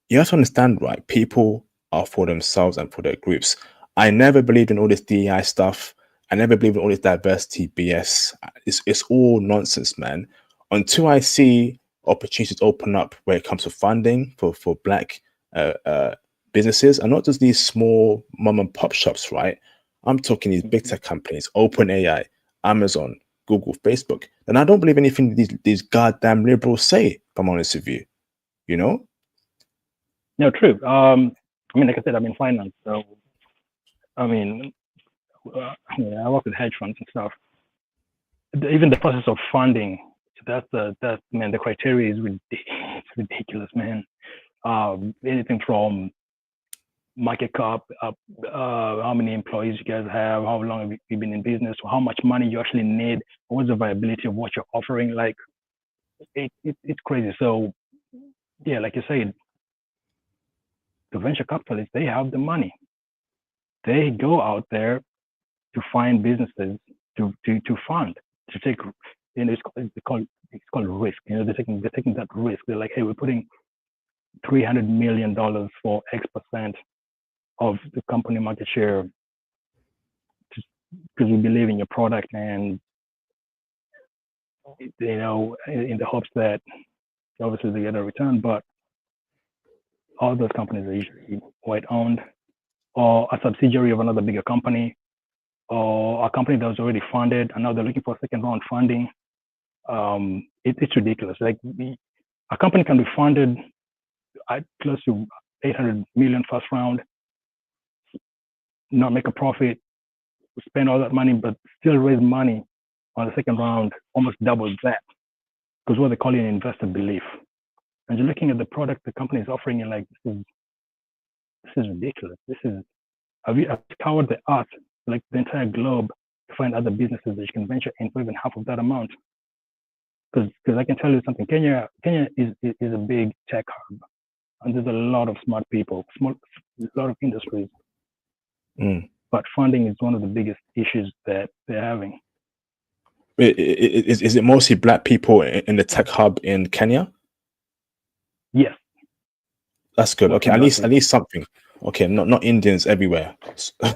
you have to understand, right? People are for themselves and for their groups. I never believed in all this DEI stuff. I never believed in all this diversity BS. It's all nonsense, man. Until I see opportunities open up where it comes to funding for black businesses, and not just these small mom and pop shops, right? I'm talking these big tech companies, OpenAI, Amazon, Google, Facebook. And I don't believe anything these goddamn liberals say, if I'm honest with you. No, true. Like I said, I'm in finance. So, I work with hedge funds and stuff. Even the process of funding, the criteria is ridiculous, man. Anything from market cap, how many employees you guys have, how long have you been in business, how much money you actually need, what's the viability of what you're offering. Like, it's crazy. So, yeah, like you said, the venture capitalists, they have the money. They go out there to find businesses to fund, to take. It's called risk. They're taking that risk. They're like, hey, we're putting $300 million for X% of the company market share because we believe in your product, and in the hopes that obviously they get a return. But all those companies are usually white owned, or a subsidiary of another bigger company, or a company that was already funded and now they're looking for second round funding. It's ridiculous. Like, a company can be funded at close to 800 million first round, not make a profit, spend all that money, but still raise money on the second round, almost double that, because what they call an investor belief. And you're looking at the product the company is offering, you're like, this is ridiculous. Have you scoured the earth, like the entire globe, to find other businesses that you can venture in for even half of that amount? Because I can tell you something, Kenya is a big tech hub, and there's a lot of smart people, a lot of industries. But funding is one of the biggest issues that they're having. Is it mostly black people in the tech hub in Kenya? Yes. That's good. Okay, working at directly. least something. Okay, not Indians everywhere.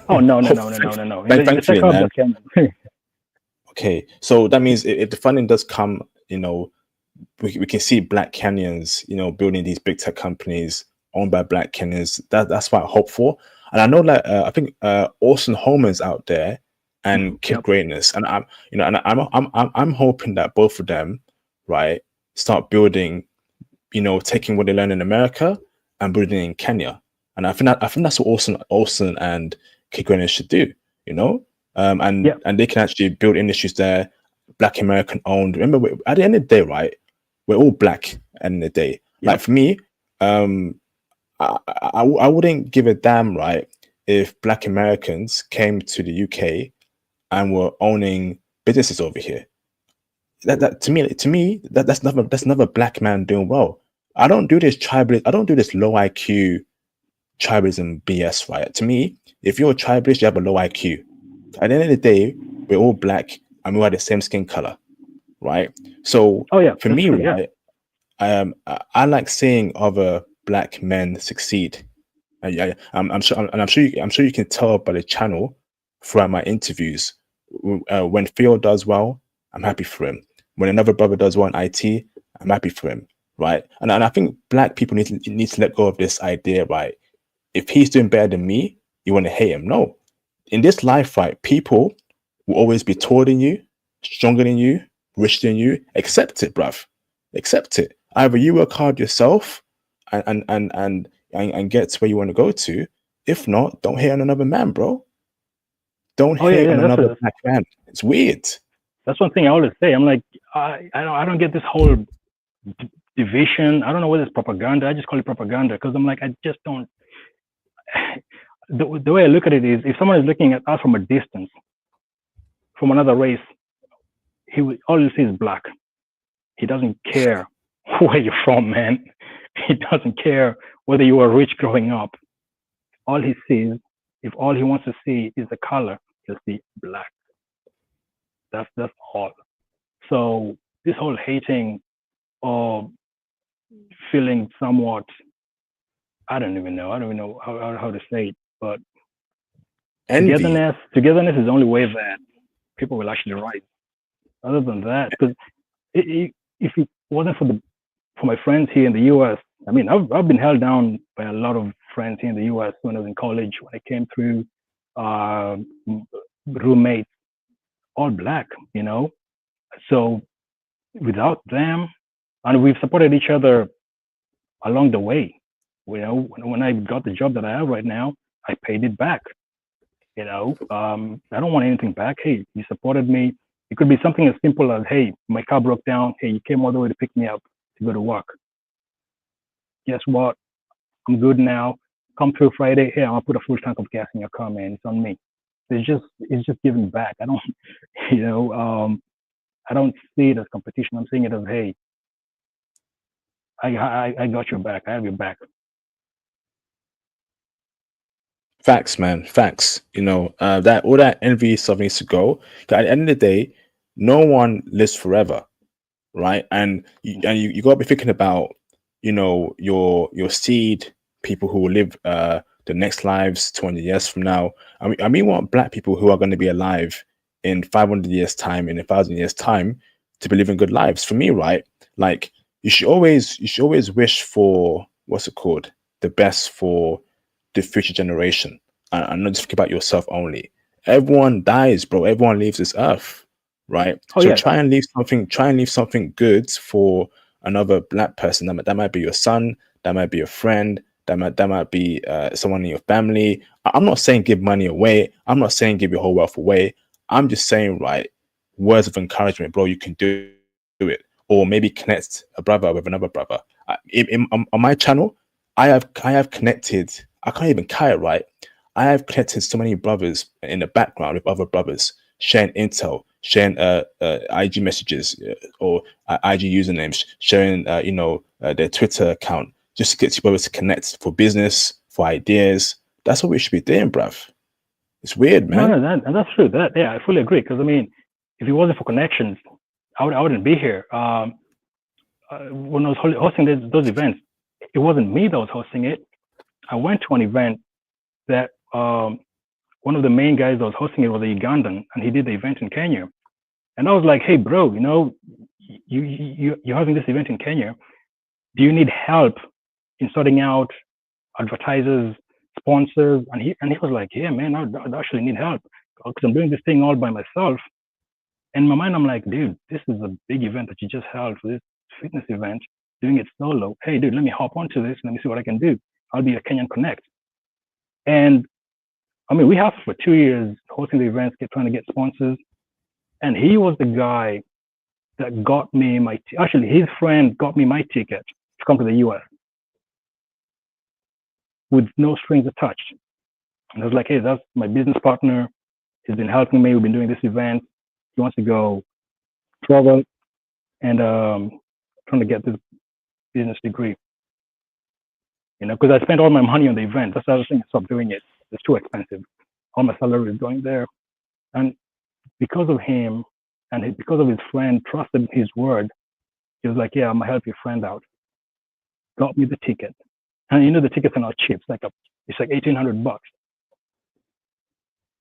Oh no. In the Thankfully, second man. of Kenyan. Okay, so that means if the funding does come, we can see Black Kenyans, building these big tech companies owned by Black Kenyans. That's what I hope for. And I know that I think Austin Homer's out there and Kid Yep. Greatness, and I'm hoping that both of them, right, start building, taking what they learn in America and building it in Kenya. And I think that's what Austin and Kid Greatness should do, Yep. and they can actually build industries there, Black American owned. Remember, at the end of the day, right, we're all Black at the end of the day. Like Yep. for me, I wouldn't give a damn, right, if Black Americans came to the UK and were owning businesses over here. That to me that's another Black man doing well. I don't do this tribal. I don't do this low IQ tribalism BS, right? To me, if you're a tribalist, you have a low IQ. At the end of the day, we're all Black and we are the same skin color, right? So Oh yeah, for that's me, true. Yeah. right, I like seeing other Black men succeed. I'm sure you can tell by the channel throughout my interviews. When Theo does well, I'm happy for him. When another brother does well in IT, I'm happy for him, right? And I think Black people need to let go of this idea, right? If he's doing better than me, you want to hate him. No, in this life, right, people will always be taller than you, stronger than you, richer than you. Accept it, bruv. Accept it. Either you work hard yourself and get to where you want to go to. If not, don't hate on another man, bro. Don't Oh yeah, hate yeah. on another Black man. It's weird. That's one thing I always say. I'm like, I don't get this whole division. I don't know whether it's propaganda. I just call it propaganda because I'm like, I just don't. The way I look at it is, if someone is looking at us from a distance, from another race, all you see is black. He doesn't care where you're from, man. He doesn't care whether you were rich growing up. All he sees, if all he wants to see is the color, he'll see black. That's all. So this whole hating or feeling somewhat, I don't even know how to say it, but Envy. togetherness is the only way that people will actually rise. Other than that, because if it wasn't for my friends here in the US, I mean, I've been held down by a lot of friends here in the US when I was in college, when I came through, roommates, all black, So without them, and we've supported each other along the way. When I got the job that I have right now, I paid it back. I don't want anything back. Hey, you supported me. It could be something as simple as, hey, my car broke down. Hey, you came all the way to pick me up to go to work. Guess what? I'm good now. Come through Friday. Hey, I'm gonna put a full tank of gas in your car, man. It's on me. It's just giving back. I don't, I don't see it as competition. I'm seeing it as, hey, I got your back. I have your back. Facts, man. Facts. That all that envy stuff needs to go. At the end of the day, no one lives forever, right? And you got to be thinking about, your seed, people who will live the next lives 200 years from now. We want Black people who are going to be alive in 500 years time, in 1,000 years time, to be living good lives. For me, right? Like you should always wish for, what's it called, the best for the future generation, and not just think about yourself only. Everyone dies, bro. Everyone leaves this earth, right? Oh So yeah, try and leave something good for another Black person. That might be your son, that might be a friend, that might be someone in your family. I'm not saying give money away. I'm not saying give your whole wealth away. I'm just saying, right, words of encouragement, bro. You can do it, or maybe connect a brother with another brother. On my channel, I have connected. I can't even count it, right. I have connected so many brothers in the background with other brothers, sharing intel, sharing IG messages or IG usernames, sharing their Twitter account, just to get you brothers to connect for business, for ideas. That's what we should be doing, bruv. It's weird, no, man. and that's true. Yeah, I fully agree. Because I mean, if it wasn't for connections, I wouldn't be here. When I was hosting those events, it wasn't me that was hosting it. I went to an event that one of the main guys that was hosting it was a Ugandan, and he did the event in Kenya. And I was like, hey, bro, you're having this event in Kenya. Do you need help in sorting out advertisers, sponsors? And he was like, yeah, man, I actually need help because I'm doing this thing all by myself. And in my mind, I'm like, dude, this is a big event that you just held for this fitness event, doing it solo. Hey, dude, let me hop onto this. Let me see what I can do. I'll be a Kenyan Connect. And I mean, we have for 2 years hosting the events, trying to get sponsors. And he was the guy that got me actually, his friend got me my ticket to come to the US with no strings attached. And I was like, hey, that's my business partner. He's been helping me. We've been doing this event. He wants to go travel and trying to get this business degree. Because I spent all my money on the event. That's the other thing. I stopped doing it. It's too expensive. All my salary is going there. And because of him and because of his friend trusted his word, he was like, yeah, I'm gonna help your friend out. Got me the ticket. And the tickets are not cheap. It's like $1,800.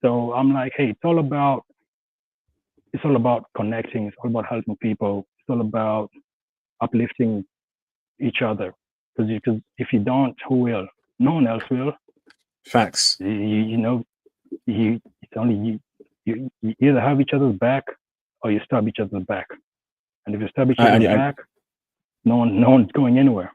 So I'm like, hey, it's all about connecting. It's all about helping people. It's all about uplifting each other. Because if you don't, who will? No one else will. Facts. It's only you. You either have each other's back or you stab each other's back. And if you stab each other's back, no one's going anywhere.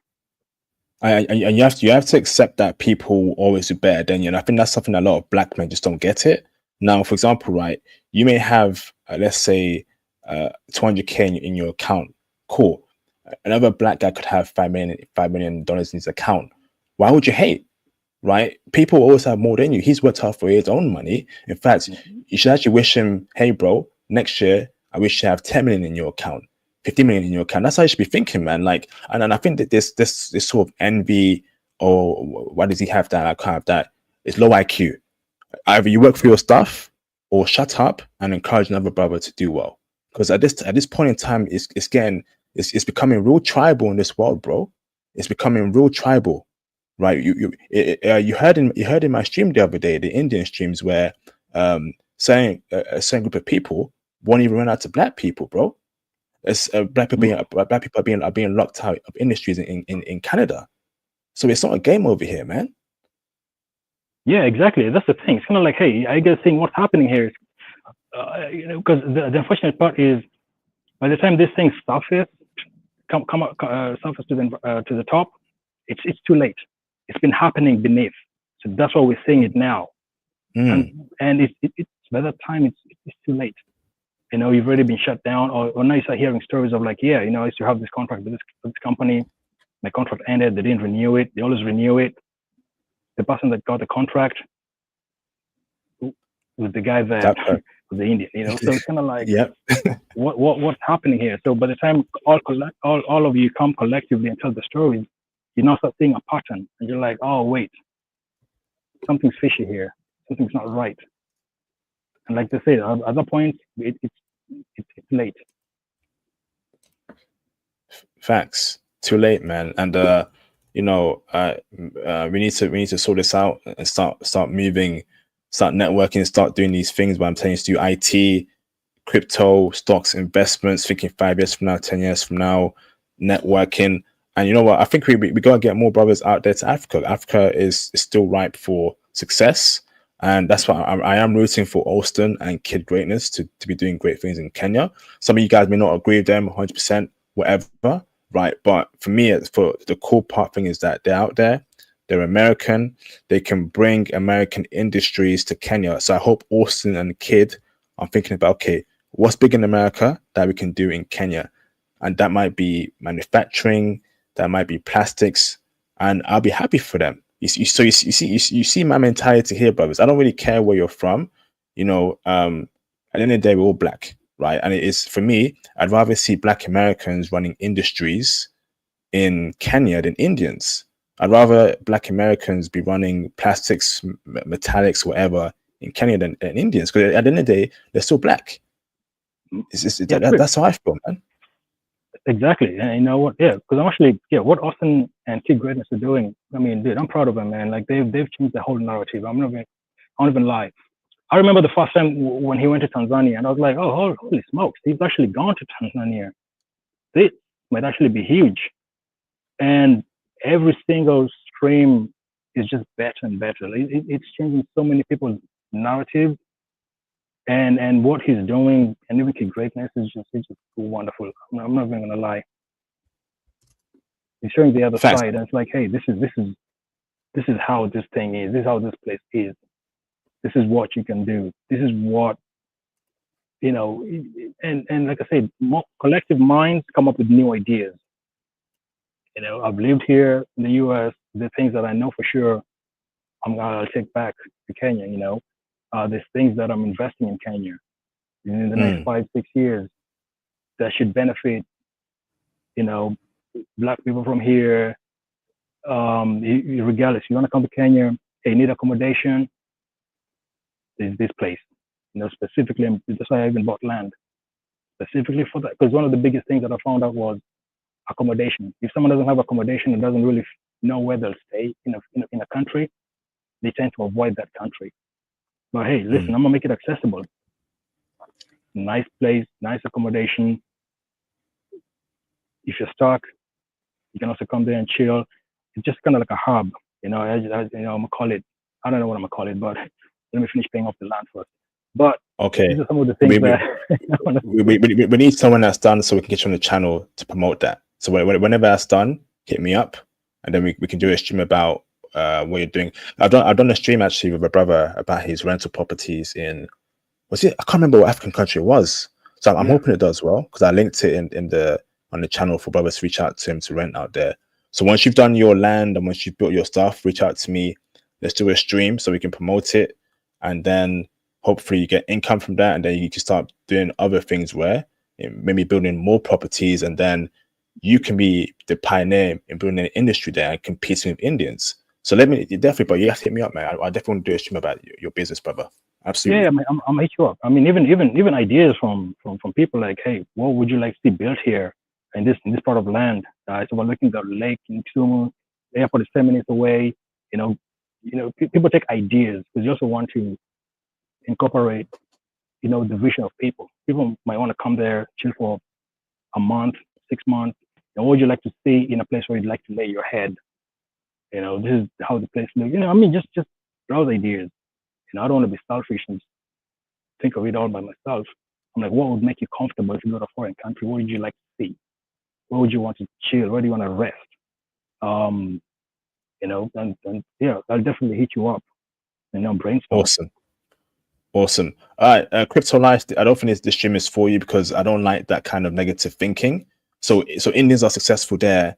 And you have to accept that people always do better than you. And I think that's something a lot of black men just don't get it. Now, for example, right, you may have let's say $200K in your account. Cool. Another black guy could have $5 million in his account. Why would you hate? Right? People always have more than you. He's worked hard for his own money. In fact, you should actually wish him, hey, bro, next year, I wish you have 10 million in your account, 50 million in your account. That's how you should be thinking, man. Like, and I think that this sort of envy, or why does he have that? I can't have that. It's low IQ. Either you work for your stuff or shut up and encourage another brother to do well. Because at this point in time, it's becoming real tribal in this world, bro. It's becoming real tribal. Right, you heard in my stream the other day, the Indian streams, where saying a certain group of people won't even run out to black people, bro. It's black people are being locked out of industries in Canada. So it's not a game over here, man. Yeah, exactly. That's the thing. It's kind of like, hey, I guess saying what's happening here is, because the unfortunate part is, by the time this thing surfaces to the top, it's too late. It's been happening beneath, so that's why we're seeing it now. And it's by that time it's too late. You've already been shut down, or now you start hearing stories of like, yeah, I used to have this contract with this company. My contract ended. They didn't renew it. They always renew it. The person that got the contract was the guy that was the Indian. So it's kind of like, yeah. what's happening here? So by the time all of you come collectively and tell the stories, you now start seeing a pattern, and you're like, oh wait, something's fishy here. Something's not right. And like they say, at that point, it's late. Facts. Too late, man. And we need to sort this out and start moving, start networking, start doing these things. But I'm telling you to do IT, crypto, stocks, investments, thinking 5 years from now, 10 years from now, networking. And you know what? I think we got to get more brothers out there to Africa. Africa is still ripe for success. And that's why I am rooting for Alston and Kid Greatness to be doing great things in Kenya. Some of you guys may not agree with them 100%, whatever, right? But for me, for the cool part thing is that they're out there. They're American. They can bring American industries to Kenya. So I hope Alston and Kid are thinking about, okay, what's big in America that we can do in Kenya? And that might be manufacturing, that might be plastics, and I'll be happy for them. You see my mentality here, brothers. I don't really care where you're from. At the end of the day, we're all black, right? And it is, for me, I'd rather see black Americans running industries in Kenya than Indians. I'd rather black Americans be running plastics, metallics, whatever, in Kenya than Indians, because at the end of the day, they're still black. That's how I feel, man. Exactly. And you know what? Yeah, because I'm actually, yeah, what Austin and Kid Greatness are doing. I mean, dude, I'm proud of them, man. Like they've changed the whole narrative. I won't even lie. I remember the first time when he went to Tanzania, and I was like, oh, holy smokes, he's actually gone to Tanzania. This might actually be huge. And every single stream is just better and better. It's changing so many people's narrative, and what he's doing, and even Kid Greatness is just it's just wonderful. I'm not even gonna lie. He's showing the other Facts. side, and it's like, hey, this is how this thing is. This is how this place is. This is what you can do. This is what you know. And like I said, more collective minds come up with new ideas. You know, I've lived here in the U.S. The things that I know for sure, I'll take back to Kenya. You know, there's things that I'm investing in Kenya in the next 5, 6 years that should benefit. You know, black people from here. Regardless, you want to come to Kenya, hey, you need accommodation. There's this place. You know, specifically, that's why I even bought land specifically for that. Because one of the biggest things that I found out was accommodation. If someone doesn't have accommodation and doesn't really know where they'll stay in a country, they tend to avoid that country. But hey, listen, I'm gonna make it accessible. Nice place, nice accommodation. If you're stuck, you can also come there and chill. It's just kind of like a hub, you know. I'm gonna call it. I don't know what I'm gonna call it, but let me finish paying off the land first. But Okay. these are some of the things that we need someone that's done so we can get you on the channel to promote that. So whenever that's done, hit me up, and then we can do a stream about what you're doing. I've done a stream actually with a brother about his rental properties in, was it? I can't remember what African country it was. So I'm hoping it does well, because I linked it on the channel for brothers to reach out to him to rent out there. So once you've done your land and once you've built your stuff, reach out to me. Let's do a stream so we can promote it, and then hopefully you get income from that, and then you can start doing other things where maybe building more properties, and then you can be the pioneer in building an industry there and competing with Indians. So definitely, but you have to hit me up, man. I definitely want to do a stream about your business, brother. Absolutely. Yeah, I'm hit you up. I mean, even ideas from people like, hey, what would you like to see built here in this part of land? So we're looking at the lake in Kisumu. The airport is 10 minutes away. People take ideas because you also want to incorporate, the vision of people. People might want to come there, chill for a month, 6 months. And what would you like to see in a place where you'd like to lay your head? This is how the place looks. Just browse ideas. I don't want to be selfish and think of it all by myself. I'm like, what would make you comfortable if you go to a foreign country? What would you like to see? Where would you want to chill? Where do you want to rest? And yeah, I'll definitely hit you up and brainstorm. Awesome. All right, Crypto Life, I don't think this stream is for you because I don't like that kind of negative thinking. So Indians are successful there,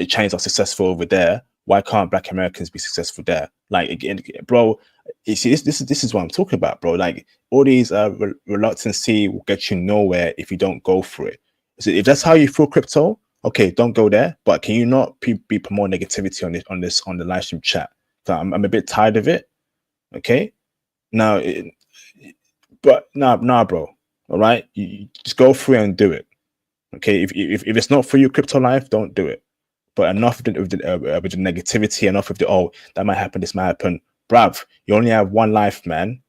Chinese are successful over there. Why can't Black Americans be successful there? Like, again, bro, you see, this is what I'm talking about, bro. Like, all these reluctancy will get you nowhere if you don't go for it. So if that's how you feel crypto, okay, don't go there. But can you not be promoting negativity on the live stream chat? So I'm a bit tired of it. Okay, now, nah, bro. All right, you just go through and do it. Okay, if it's not for you, crypto life, don't do it. But enough with the negativity, enough of the that might happen, this might happen, bruv. You only have one life, man.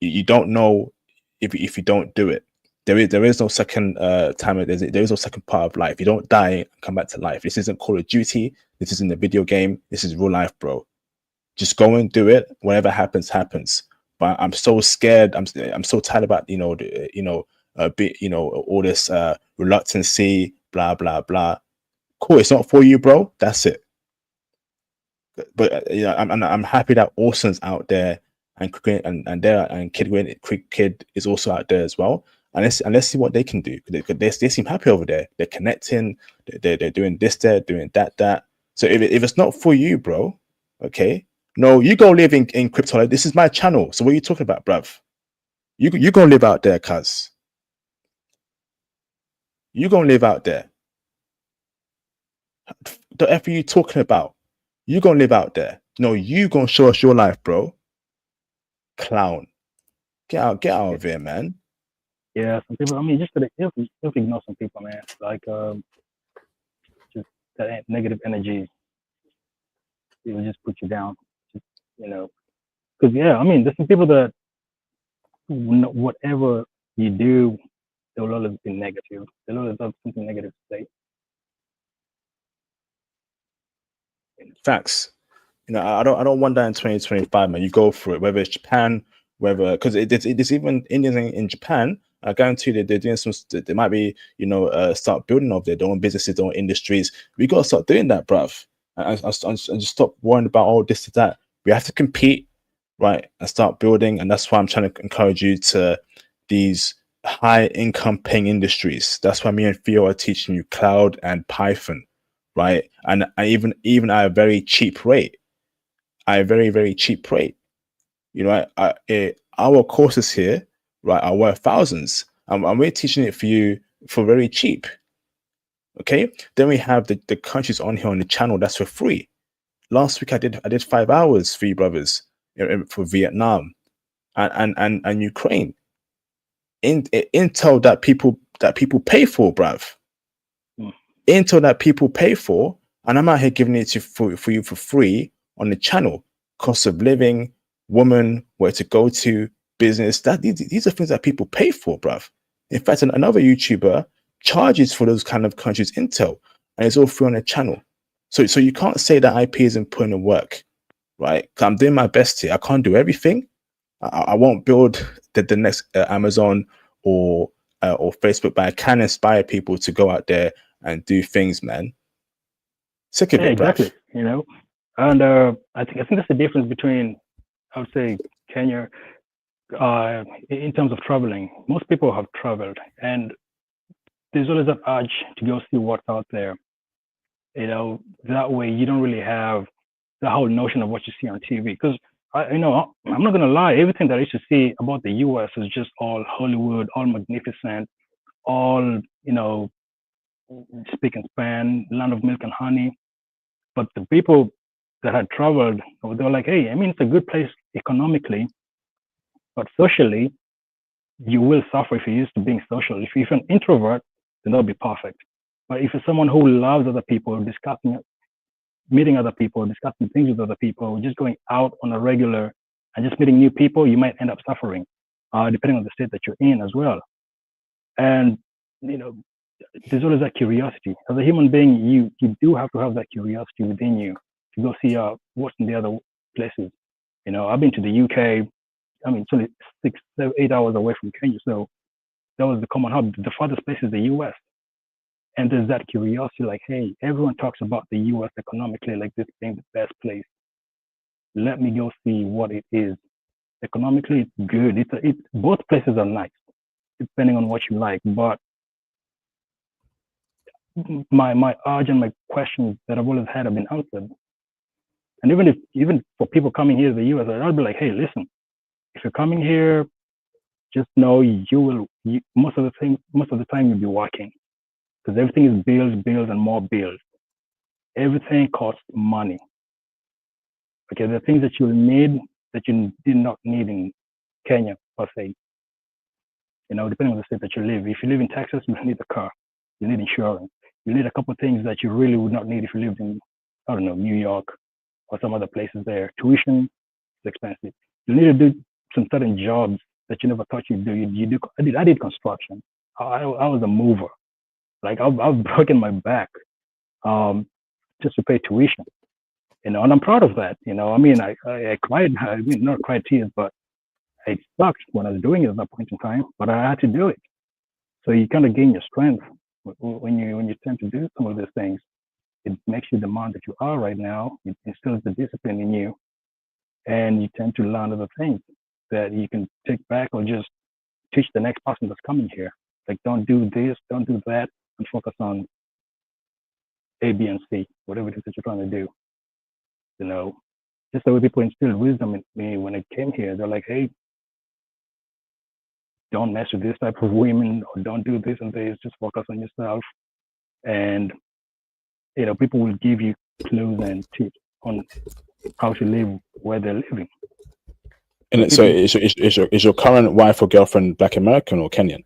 You don't know if you don't do it. There is no second time. There is no second part of life. You don't die and come back to life. This isn't Call of Duty. This isn't a video game. This is real life, bro. Just go and do it. Whatever happens, happens. But I'm so scared. I'm so tired about all this reluctancy, blah blah blah. Cool, it's not for you, bro. That's it. But I'm happy that Austin's out there, and Kid is also out there as well. And let's see what they can do. They seem happy over there. They're connecting. They're doing this. They're doing that. So if it's not for you, bro, okay. No, you go live in crypto. This is my channel. So what are you talking about, bruv? You go live out there, cuz. You go live out there. The F are you talking about? You gonna live out there. No, you gonna show us your life, bro. Clown. Get out of here, man. Yeah, some people. I mean, just you have to ignore some people, man. Like just that negative energy, it will just put you down. Just, you know, because yeah, I mean, there's some people that whatever you do, they'll always be negative. They'll always have something negative to say. Facts. I don't want that in 2025, man. You go for it, whether it's Japan, whether because it's even Indians in Japan. I guarantee that they're doing some. They might be, start building of their own businesses, their own industries. We gotta start doing that, bruv. And just stop worrying about all this to that. We have to compete, right, and start building. And that's why I'm trying to encourage you to these high income paying industries. That's why me and Theo are teaching you cloud and Python, right? And even at a very cheap rate, at a very very cheap rate. Our courses here, right, are worth thousands, and we're teaching it for you for very cheap. Okay, then we have the countries on here on the channel that's for free. Last week I did 5 hours for you brothers for Vietnam and Ukraine. Intel that people pay for, bruv. Intel that people pay for, and I'm out here giving it for you for free on the channel. Cost of living, woman, where to go to, business. These are things that people pay for, bruv. In fact, another YouTuber charges for those kind of countries intel, and it's all free on the channel. So you can't say that IP isn't putting in work, right? I'm doing my best here. I can't do everything. I won't build the next Amazon or Facebook, but I can inspire people to go out there and do things, man. Sick of it, exactly. Bruv. And I think that's the difference between, I would say, Kenya. In terms of traveling, most people have traveled, and there's always that urge to go see what's out there. That way you don't really have the whole notion of what you see on TV. Because I'm not gonna lie, everything that I used to see about the U.S. is just all Hollywood, all magnificent, all speak and span, land of milk and honey. But the people that had traveled, they were like, hey, I mean, it's a good place economically, but socially, you will suffer if you're used to being social. If you're an introvert, then that'll be perfect. But if you're someone who loves other people, meeting other people, discussing things with other people, just going out on a regular and just meeting new people, you might end up suffering, depending on the state that you're in as well. And, there's always that curiosity. As a human being, you do have to have that curiosity within you to go see what's in the other places. I've been to the UK. I mean, it's only 6, 7, 8 hours away from Kenya, so that was the common hub. The farthest place is the US. And there's that curiosity, like, hey, everyone talks about the US economically, like this being the best place. Let me go see what it is. Economically, it's good. It's both places are nice, depending on what you like. But my urge and my questions that I've always had have been answered. And even for people coming here to the US, I'll be like, hey, listen, if you're coming here, just know most of the time you'll be working, because everything is bills, and more bills. Everything costs money. Okay, there are things that you'll need that you did not need in Kenya, per se. Depending on the state that you live. If you live in Texas, you need a car, you need insurance, you need a couple of things that you really would not need if you lived in, I don't know, New York or some other places there. Tuition is expensive. You need to do some certain jobs that you never thought you'd do. I did construction. I was a mover. Like I've broken my back just to pay tuition. And I'm proud of that. I mean, I cried. I mean, not cried tears, but it sucked when I was doing it at that point in time. But I had to do it. So you kind of gain your strength when you tend to do some of these things. It makes you the man that you are right now. It instills the discipline in you, and you tend to learn other things that you can take back or just teach the next person that's coming here. Like, don't do this, don't do that, and focus on A, B, and C, whatever it is that you're trying to do. Just the way people instilled wisdom in me when I came here. They're like, hey, don't mess with this type of women, or don't do this and this, just focus on yourself. And, people will give you clues and tips on how to live where they're living. And so is your current wife or girlfriend Black American or Kenyan?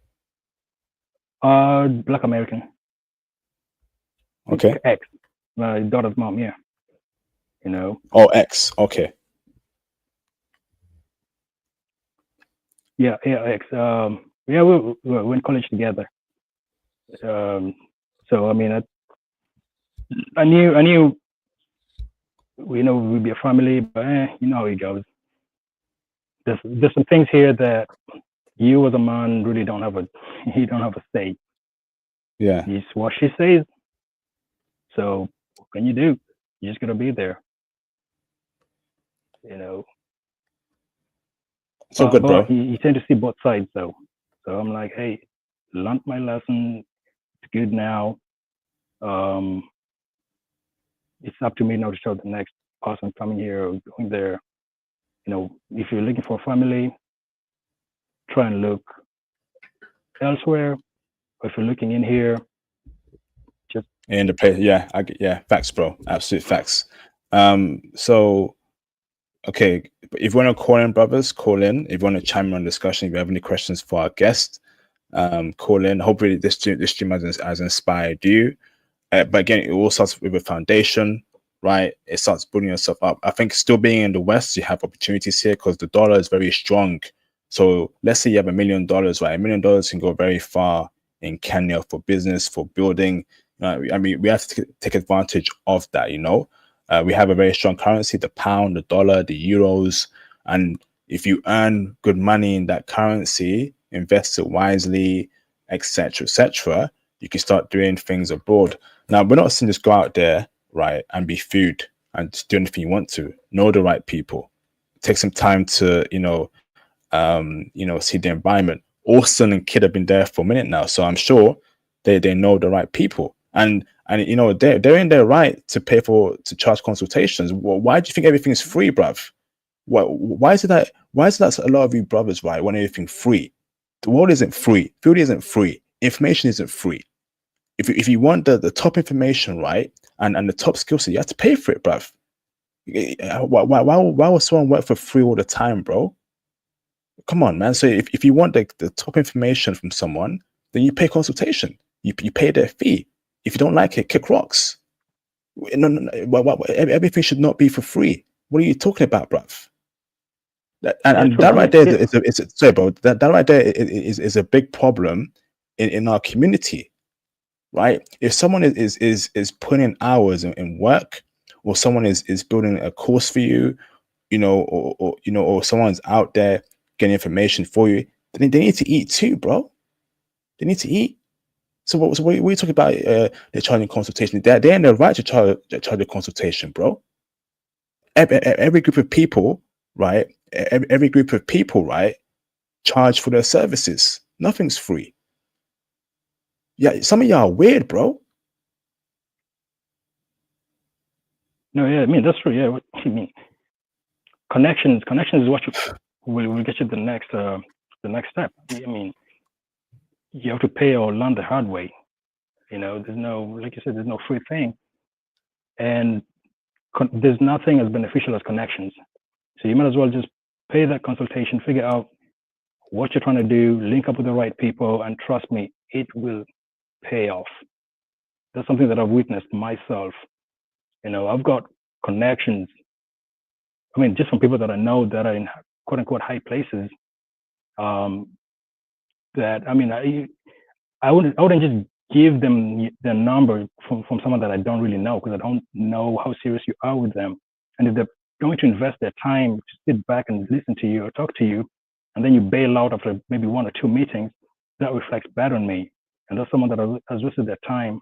Black American. Okay. Ex, my daughter's mom. Yeah, you know. Oh, X. Okay. Yeah, ex. Yeah, we in college together. So I mean, I knew, you know, we'd be a family, but you know how it goes. There's some things here that you as a man really don't have a you don't have a say. Yeah. It's what she says. So what can you do? You just gotta be there, you know. So good, But bro. you tend to see both sides though. So I'm like, hey, learned my lesson. It's good now. Um, it's up to me now to show the next person coming here or going there. You know, if you're looking for a family, try and look elsewhere. Or if you're looking in here, just In the place, yeah, yeah, facts, bro. Absolute facts. So okay, if you want to call in, brothers, call in. If you want to chime in on discussion, if you have any questions for our guest, call in. Hopefully, this stream has inspired you. But again, it all starts with a foundation, right? It starts building yourself up. I think still being in the West, you have opportunities here because the dollar is very strong. So let's say you have $1 million, right? $1 million can go very far in Kenya for business, for building. I mean, we have to take advantage of that, you know? We have a very strong currency, the pound, the dollar, the euros. And if you earn good money in that currency, invest it wisely, etc., you can start doing things abroad. Now, we're not saying just go out there, right, and be food and just do anything you want to. Know the right people. Take some time to, see the environment. Austin and Kid have been there for a minute now, so I'm sure they know the right people. And you know they're in their right to to charge consultations. Why do you think everything's free, bruv? Why is it that a lot of you brothers, right, want everything free? The world isn't free. Food isn't free. Information isn't free. If you want the top information, right, and the top skill set, you have to pay for it, bruv. Why would someone work for free all the time, bro? Come on, man. So if you want the top information from someone, then you pay consultation. You pay their fee. If you don't like it, kick rocks. No. Everything should not be for free. What are you talking about, bruv? And true. that I right mean, there sorry, bro. That right there is a big problem in our community, right? If someone is putting in hours in work, or someone is building a course for you, or someone's out there getting information for you, then they need to eat too, bro. They need to eat. So what are you talking about? They're charging consultation. They're in their right to charge a consultation, bro. Every group of people, right? Every group of people, right, charge for their services. Nothing's free. Yeah, some of y'all are weird, bro. no, yeah, I mean that's true. Yeah, what you mean? Connections is what will get you the next step. I mean, you have to pay or learn the hard way. You know, there's no, like you said, there's no free thing, and there's nothing as beneficial as connections. So you might as well just pay that consultation, figure out what you're trying to do, link up with the right people, and trust me, it will pay off. That's something that I've witnessed myself. You know, I've got connections. I mean, just from people that I know that are in quote unquote high places. That I mean, I wouldn't just give them the number from someone that I don't really know, because I don't know how serious you are with them. And if they're going to invest their time to sit back and listen to you or talk to you, and then you bail out after maybe 1 or 2 meetings, that reflects bad on me. And that's someone that has wasted their time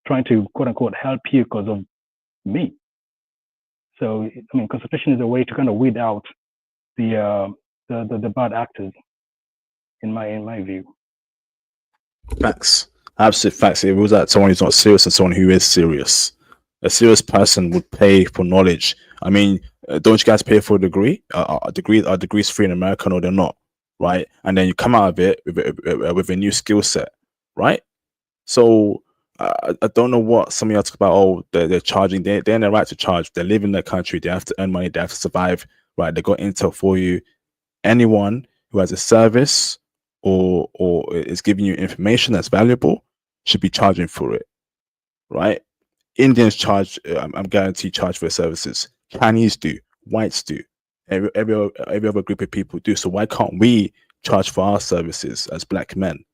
trying to quote unquote help you because of me. So I mean, consultation is a way to kind of weed out the bad actors in my view. Facts. Absolute facts. It was that someone who's not serious and someone who is serious. A serious person would pay for knowledge. I mean, don't you guys pay for a degree? Are degrees free in America? No, they're not, right? And then you come out of it with a new skill set, right? So I don't know what some of y'all talk about. Oh, they're charging. They're in their right to charge. They live in their country. They have to earn money. They have to survive, right? They got intel for you. Anyone who has a service or is giving you information that's valuable should be charging for it, right? Indians charge, I'm guaranteed charge for their services. Chinese do, whites do, every other group of people do. So why can't we charge for our services as black men?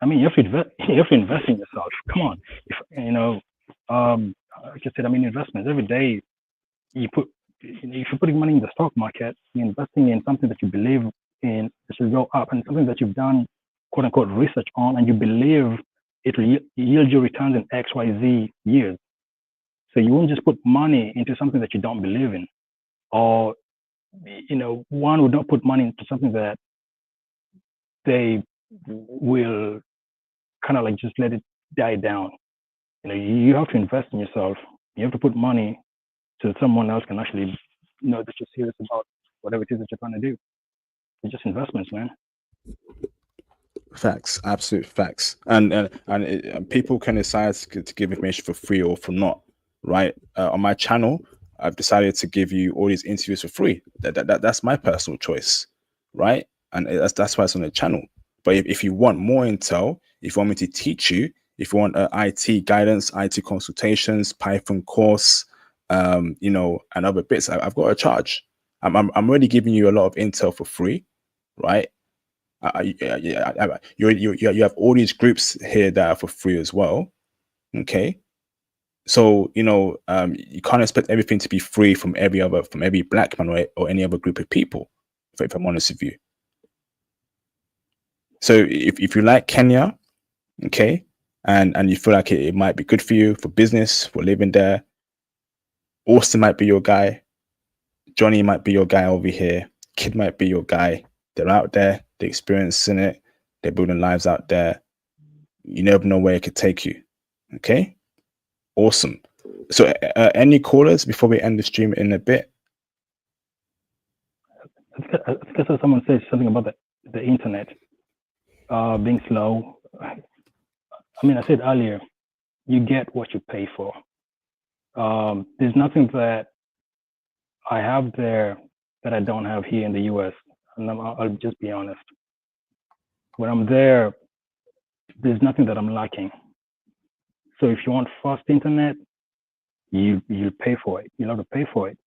I mean, you have to invest. You have to invest in yourself. Come on, if like I said, I mean, investments every day. You put, if you're putting money in the stock market, you're investing in something that you believe in that should go up, and something that you've done quote unquote research on, and you believe it will yield you returns in X, Y, Z years. So you won't just put money into something that you don't believe in, or one would not put money into something that they will kind of like just let it die down. You have to invest in yourself. You have to put money so that someone else can actually know that you're serious about whatever it is that you're trying to do. It's just investments, man. Facts, absolute facts, and people can decide to give information for free or for not, right? On my channel, I've decided to give you all these interviews for free. That's my personal choice, right? And that's why it's on the channel. But if you want more intel, if you want me to teach you, if you want IT guidance, IT consultations, Python course, and other bits, I've got a charge. I'm already giving you a lot of intel for free, right? You have all these groups here that are for free as well. Okay, so you can't expect everything to be free from every black man or any other group of people. If I'm honest with you, so if you like Kenya, okay, and you feel like it might be good for you for business, for living there, Austin might be your guy, Johnny might be your guy over here, Kid might be your guy. They're out there, they're experiencing it, they're building lives out there. You never know where it could take you. Okay, awesome. So any callers before we end the stream in a bit? I think I saw someone say something about the internet being slow. I mean, I said earlier, you get what you pay for. There's nothing that I have there that I don't have here in the US. And I'll just be honest. When I'm there, there's nothing that I'm lacking. So if you want fast internet, you pay for it. You'll have to pay for it.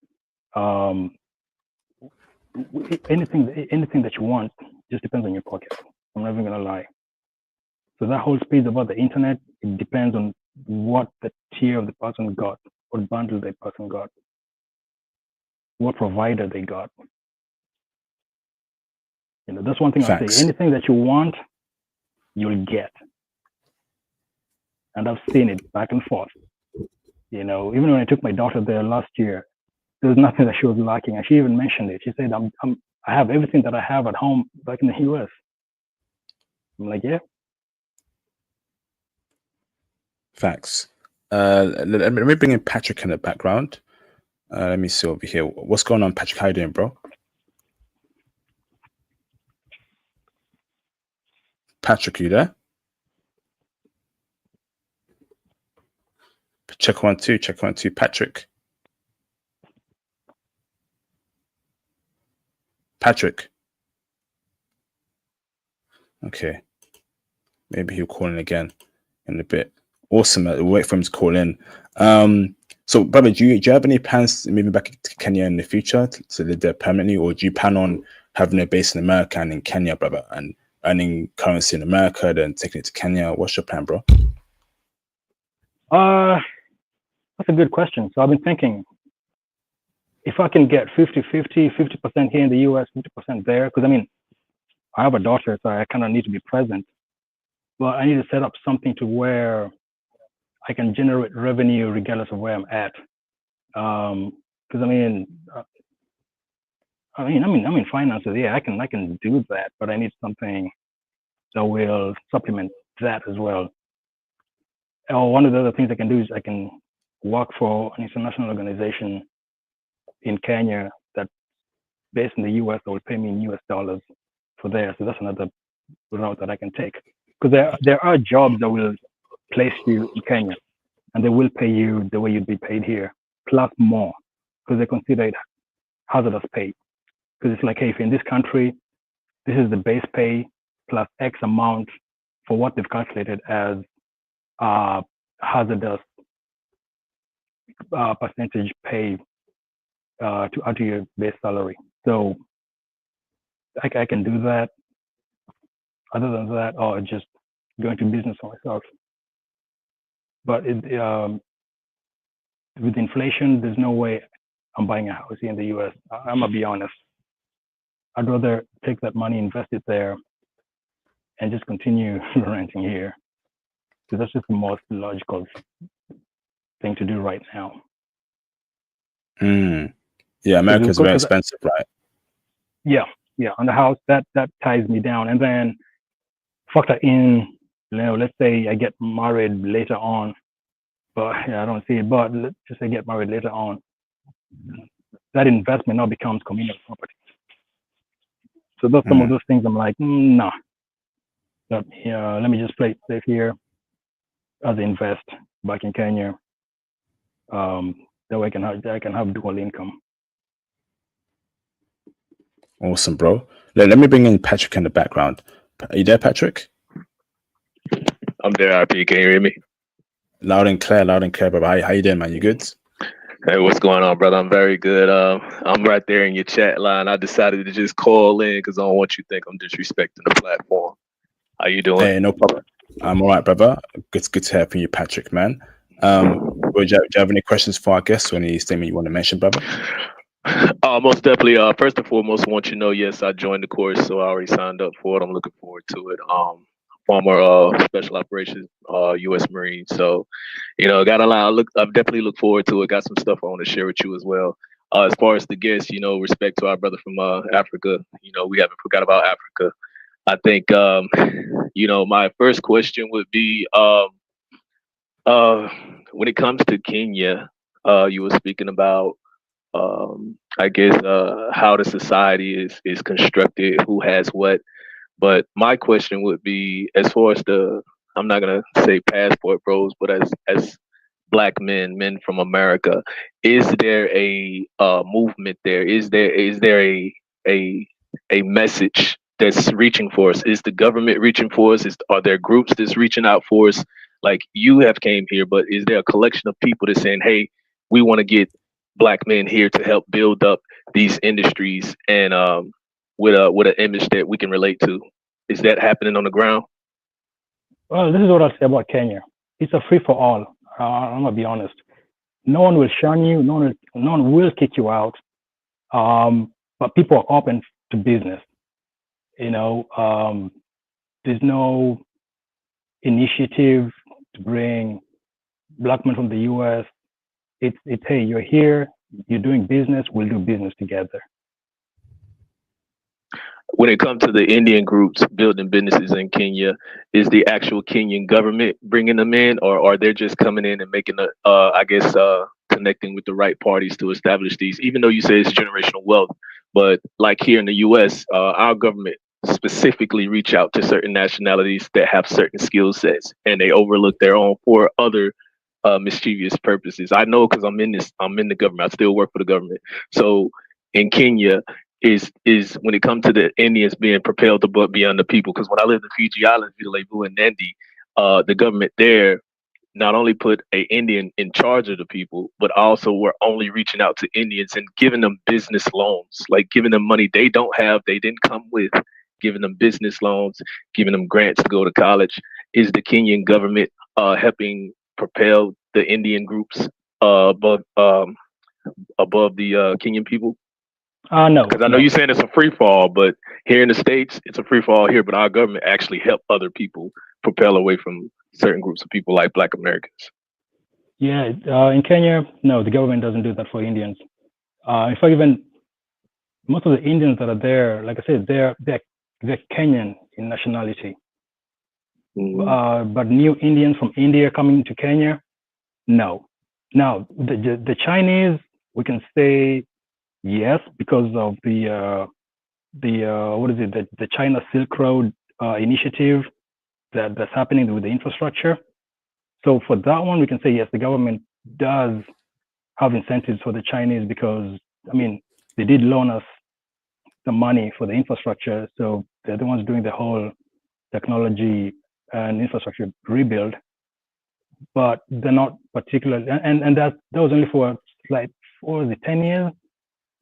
Anything that you want just depends on your pocket. I'm not even gonna lie. So that whole speed about the internet, it depends on what the tier of the person got, what bundle the person got, what provider they got. That's one thing I'll say. Anything that you want, you'll get. And I've seen it back and forth. Even when I took my daughter there last year, there was nothing that she was lacking. And she even mentioned it. She said, I have everything that I have at home back in the US. I'm like, yeah. Facts. Let me bring in Patrick in the background. Let me see over here. What's going on, Patrick? How you doing, bro? Patrick, you there? Check 1 2. Check 1 2. Patrick. Patrick. Okay. Maybe he'll call in again in a bit. Awesome. We'll wait for him to call in. So, brother, do you have any plans moving back to Kenya in the future to live there permanently, or do you plan on having a base in America and in Kenya, brother, and earning currency in America, then taking it to Kenya? What's your plan, bro? That's a good question. So I've been thinking, if I can get 50-50, 50% here in the US, 50% there, because I mean, I have a daughter, so I kind of need to be present. But I need to set up something to where I can generate revenue regardless of where I'm at. Because I mean, I'm in finances. Yeah, I can do that, but I need something that will supplement that as well. Or one of the other things I can do is I can work for an international organization in Kenya that's based in the US that will pay me in US dollars for there. So that's another route that I can take. Because there are jobs that will place you in Kenya and they will pay you the way you'd be paid here, plus more, because they consider it hazardous pay. Because it's like, hey, if you're in this country, this is the base pay plus X amount for what they've calculated as hazardous percentage pay to add to your base salary. So I can do that. Other than that, or just go into business for myself. But with inflation, there's no way I'm buying a house here in the US. I'm gonna be honest. I'd rather take that money, invest it there, and just continue renting here. So that's just the most logical thing to do right now. Yeah, America is very expensive, right? Yeah, on the house, that ties me down. And then factor in, let's say I get married later on, but I don't see it, but let's just say get married later on. That investment now becomes communal property. So those some of those things I'm like, no. But let me just play it safe here as invest back in Kenya. That way I can have dual income. Awesome, bro. Let me bring in Patrick in the background. Are you there, Patrick? I'm there, RP. Can you hear me? Loud and clear, brother. How you doing, man? You good? Hey, what's going on, brother? I'm very good. I'm right there in your chat line. I decided to just call in because I don't want you to think I'm disrespecting the platform. How you doing? Hey, no problem. I'm all right, brother. Good to hear from you, Patrick, man. Do you have any questions for our guests or any statement you want to mention, brother? Most definitely. First and foremost, I want you to know, yes, I joined the course, so I already signed up for it. I'm looking forward to it. Former special operations, U.S. Marine. So, got a lot. I definitely look forward to it. Got some stuff I want to share with you as well. As far as the guests, respect to our brother from Africa. We haven't forgot about Africa. I think, my first question would be, when it comes to Kenya, you were speaking about, I guess, how the society is constructed, who has what. But my question would be, as far as I'm not gonna say passport bros, but as Black men from America, is there a movement there? Is there a message that's reaching for us? Is the government reaching for us? Are there groups that's reaching out for us? Like you have came here, but is there a collection of people that's saying, "Hey, we want to get Black men here to help build up these industries and with an image that we can relate to"? Is that happening on the ground? Well, this is what I'll say about Kenya. It's a free for all. I'm gonna be honest. No one will shun you. No one will kick you out. But people are open to business. There's no initiative to bring Black men from the U.S. It's hey, you're here, you're doing business, we'll do business together. When it comes to the Indian groups building businesses in Kenya, is the actual Kenyan government bringing them in, or are they just coming in and making connecting with the right parties to establish these? Even though you say it's generational wealth, but like here in the U.S., our government specifically reach out to certain nationalities that have certain skill sets, and they overlook their own for other mischievous purposes. I know because I'm in the government. I still work for the government. So in Kenya, is when it comes to the Indians being propelled above beyond the people. Because when I lived in Fiji Islands, Vila and Nandi, the government there not only put an Indian in charge of the people, but also were only reaching out to Indians and giving them business loans, like giving them money they don't have, they didn't come with, giving them business loans, giving them grants to go to college. Is the Kenyan government helping propel the Indian groups above the Kenyan people? No. Because I know you're saying it's a free fall, but here in the States, it's a free fall here, but our government actually helped other people propel away from certain groups of people like Black Americans. Yeah, in Kenya, no, the government doesn't do that for Indians. In fact, even most of the Indians that are there, like I said, they're Kenyan in nationality. But new Indians from India coming to Kenya, no. Now, the Chinese, we can say yes, because of the China Silk Road initiative that's happening with the infrastructure. So for that one, we can say yes, the government does have incentives for the Chinese because, I mean, they did loan us some money for the infrastructure. So they're the ones doing the whole technology and infrastructure rebuild, but they're not particularly, and that was only for like, what was it, 10 years?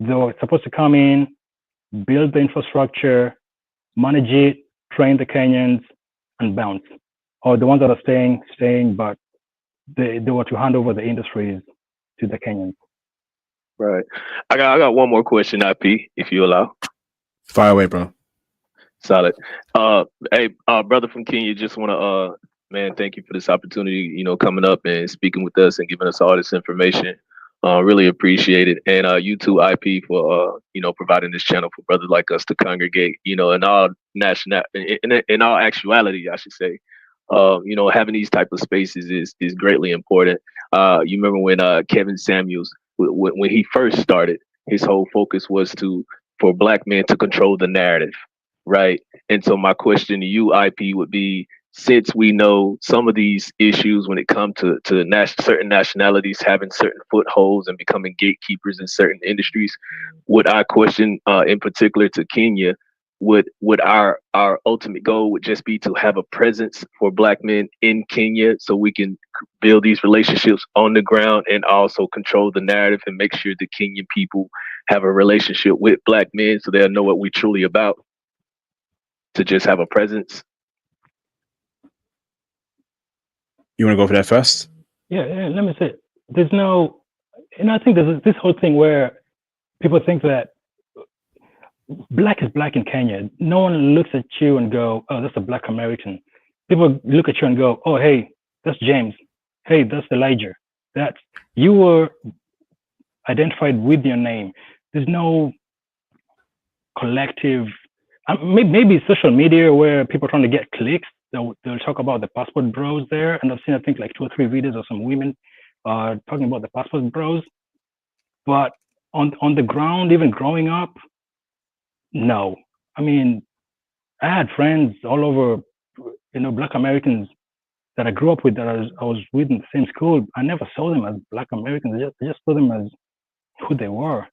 They were supposed to come in, build the infrastructure, manage it, train the Kenyans, and bounce. Or the ones that are staying, but they were to hand over the industries to the Kenyans. Right. I got one more question, IP, if you allow. Fire away, bro. Solid. Hey, brother from Kenya, just want to man, thank you for this opportunity, coming up and speaking with us and giving us all this information. Really appreciate it. And you too, IP, for providing this channel for brothers like us to congregate, in all in all actuality, I should say. Having these type of spaces is greatly important. You remember when Kevin Samuels, when he first started, his whole focus was for Black men to control the narrative, right? And so my question to you, IP, would be, since we know some of these issues when it comes to certain nationalities having certain footholds and becoming gatekeepers in certain industries, would I question in particular to Kenya, would our ultimate goal would just be to have a presence for Black men in Kenya so we can build these relationships on the ground and also control the narrative and make sure the Kenyan people have a relationship with Black men so they'll know what we're truly about, to just have a presence? You want to go for that first? Yeah, let me say, there's no, I think there's this whole thing where people think that Black is Black in Kenya. No one looks at you and go, oh, that's a Black American. People look at you and go, oh, hey, that's James. Hey, that's Elijah. That's, you were identified with your name. There's no collective, maybe social media where people are trying to get clicks. They'll talk about the passport bros there. And I've seen, I think, like 2 or 3 videos of some women talking about the passport bros. But on the ground, even growing up, no. I mean, I had friends all over, Black Americans that I grew up with, that I was with in the same school. I never saw them as Black Americans. I just saw them as who they were.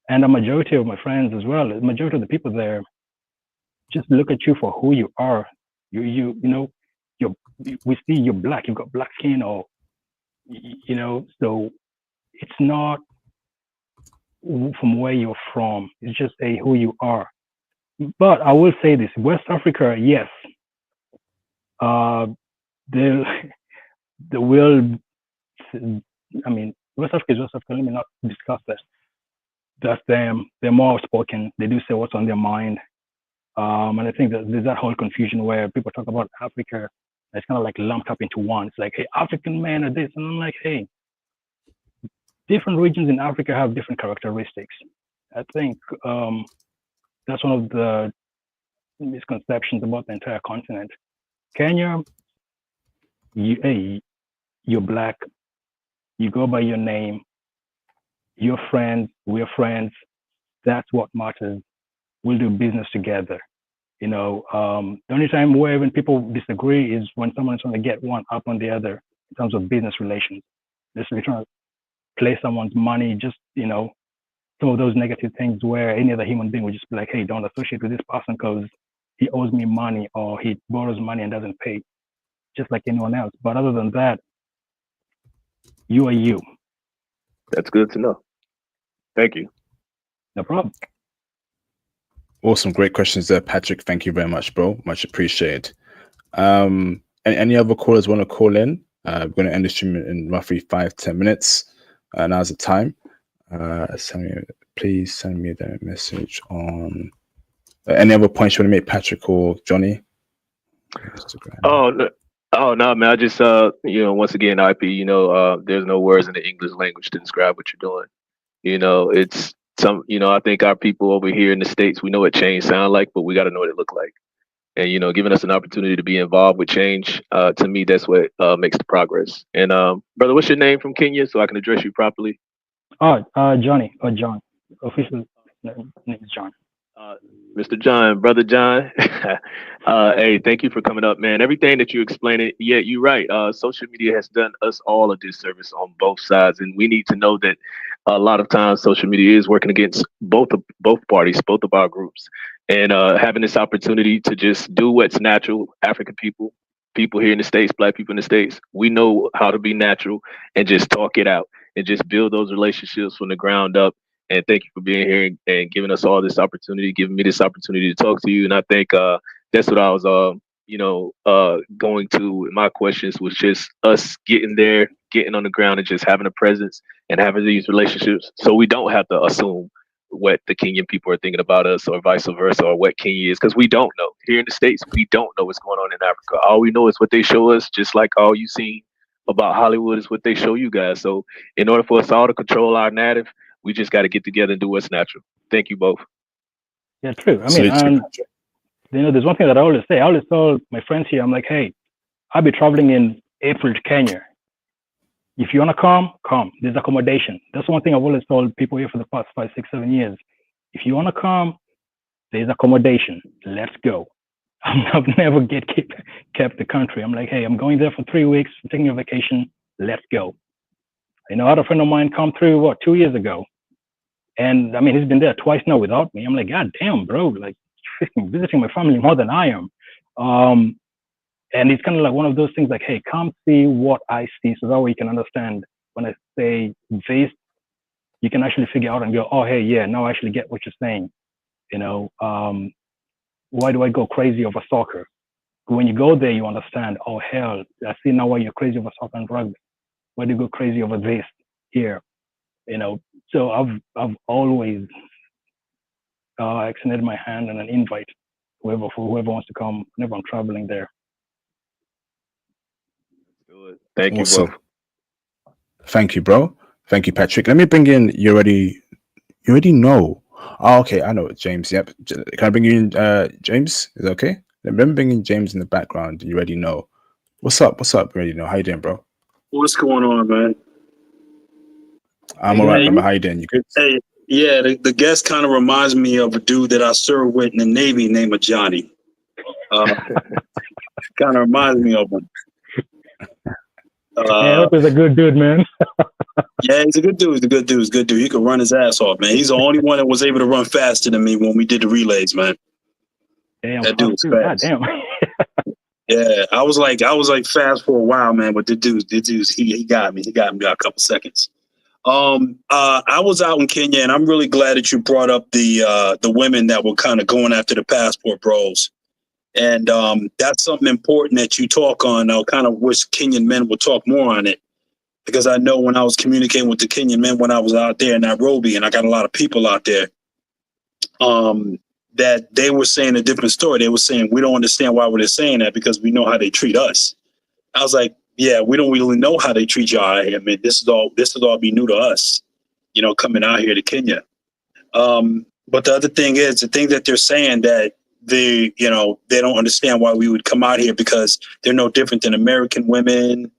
And a majority of my friends as well, the majority of the people there just look at you for who you are. We see you're Black, you've got Black skin, or, so it's not from where you're from. It's just who you are. But I will say this: West Africa, yes, the will. I mean, West Africa is West Africa. Let me not discuss that. That's them. They're more outspoken. They do say what's on their mind. And I think that there's that whole confusion where people talk about Africa. It's kind of like lumped up into one. It's like, hey, African men are this, and I'm like, hey, different regions in Africa have different characteristics. I think that's one of the misconceptions about the entire continent. Kenya, you're Black, you go by your name, you're friends, we're friends, that's what matters. We'll do business together. The only time where even people disagree is when someone's trying to get one up on the other in terms of business relations. They're trying to play someone's money, just, some of those negative things where any other human being would just be like, hey, don't associate with this person because he owes me money, or he borrows money and doesn't pay, just like anyone else. But other than that, you are you. That's good to know. Thank you. No problem. Awesome. Great questions there, Patrick. Thank you very much, bro. Much appreciated. Any other callers want to call in? We're going to end the stream in roughly 5-10 minutes. Now's the time. Please send me the message on any other points you want to make, Patrick or Johnny? Instagram. Oh no, man. I just once again, IP, there's no words in the English language to describe what you're doing. It's some, I think our people over here in the States, we know what change sound like, but we got to know what it look like. And, giving us an opportunity to be involved with change, to me, that's what makes the progress. And brother, what's your name from Kenya so I can address you properly? Johnny, or John. Official name is John. Mr. John, brother John. Hey, thank you for coming up, man. Everything that you explained, yeah, you're right. Social media has done us all a disservice on both sides, and we need to know that a lot of times social media is working against both parties, both of our groups. and having this opportunity to just do what's natural. African people, people here in the States, Black people in the States, we know how to be natural and just talk it out and just build those relationships from the ground up. And thank you for being here and giving us all this opportunity, giving me this opportunity to talk to you. And I think that's what I was, going to. My questions was just us getting there, getting on the ground, and just having a presence and having these relationships, so we don't have to assume what the Kenyan people are thinking about us, or vice versa, or what Kenya is, because we don't know. Here in the States, we don't know what's going on in Africa. All we know is what they show us, just like all you seen about Hollywood is what they show you guys. So, in order for us all to control our narrative, we just got to get together and do what's natural. Thank you both. Yeah, true. I mean, Salute to you, and Patrick. there's one thing that I always say. I always tell my friends here, I'm like, hey, I'll be traveling in April to Kenya. If you want to come, come. There's accommodation. That's one thing I've always told people here for the past 5, 6, 7 years. If you want to come, there's accommodation. Let's go. I've never kept the country. I'm like, hey, I'm going there for 3 weeks, I'm taking a vacation. Let's go. I had a friend of mine come through, 2 years ago. And I mean, he's been there twice now without me. I'm like, God damn, bro, like freaking visiting my family more than I am. And it's kind of like one of those things like, hey, come see what I see, so that way you can understand when I say this, you can actually figure out and go, oh, hey, yeah, now I actually get what you're saying. Why do I go crazy over soccer? When you go there, you understand, oh, hell, I see now why you're crazy over soccer and rugby. Why do you go crazy over this here? So I've always extended my hand and an invite for whoever wants to come whenever I'm traveling there. Thank you Awesome. both. Thank you, bro. Thank you, Patrick. Let me bring in. You already know. Oh, okay, I know it, James. Yep. Can I bring you in, James? Is that okay? Let me bring in James in the background. You already know. What's up? You already know. How you doing, bro? What's going on, man? I'm all right, brother. How you doing? You good? Hey, yeah, the guest kind of reminds me of a dude that I served with in the Navy named Johnny. Kind of reminds me of him. Yeah, that was a good dude, man. Yeah, he's a good dude. He's a good dude. He could run his ass off, man. He's the only one that was able to run faster than me when we did the relays, man. Damn, that dude was fast. God damn. Yeah, I was like fast for a while, man. But the dude, he got me. He got me by a couple seconds. I was out in Kenya, and I'm really glad that you brought up the women that were kind of going after the passport bros. And that's something important that you talk on. I kind of wish Kenyan men would talk more on it, because I know when I was communicating with the Kenyan men when I was out there in Nairobi, and I got a lot of people out there, that they were saying a different story. They were saying, we don't understand why they're saying that, because we know how they treat us. I was like, yeah, we don't really know how they treat y'all. I mean, this is all be new to us, coming out here to Kenya. But the other thing is, the thing that they're saying that they don't understand why we would come out here, because they're no different than American women.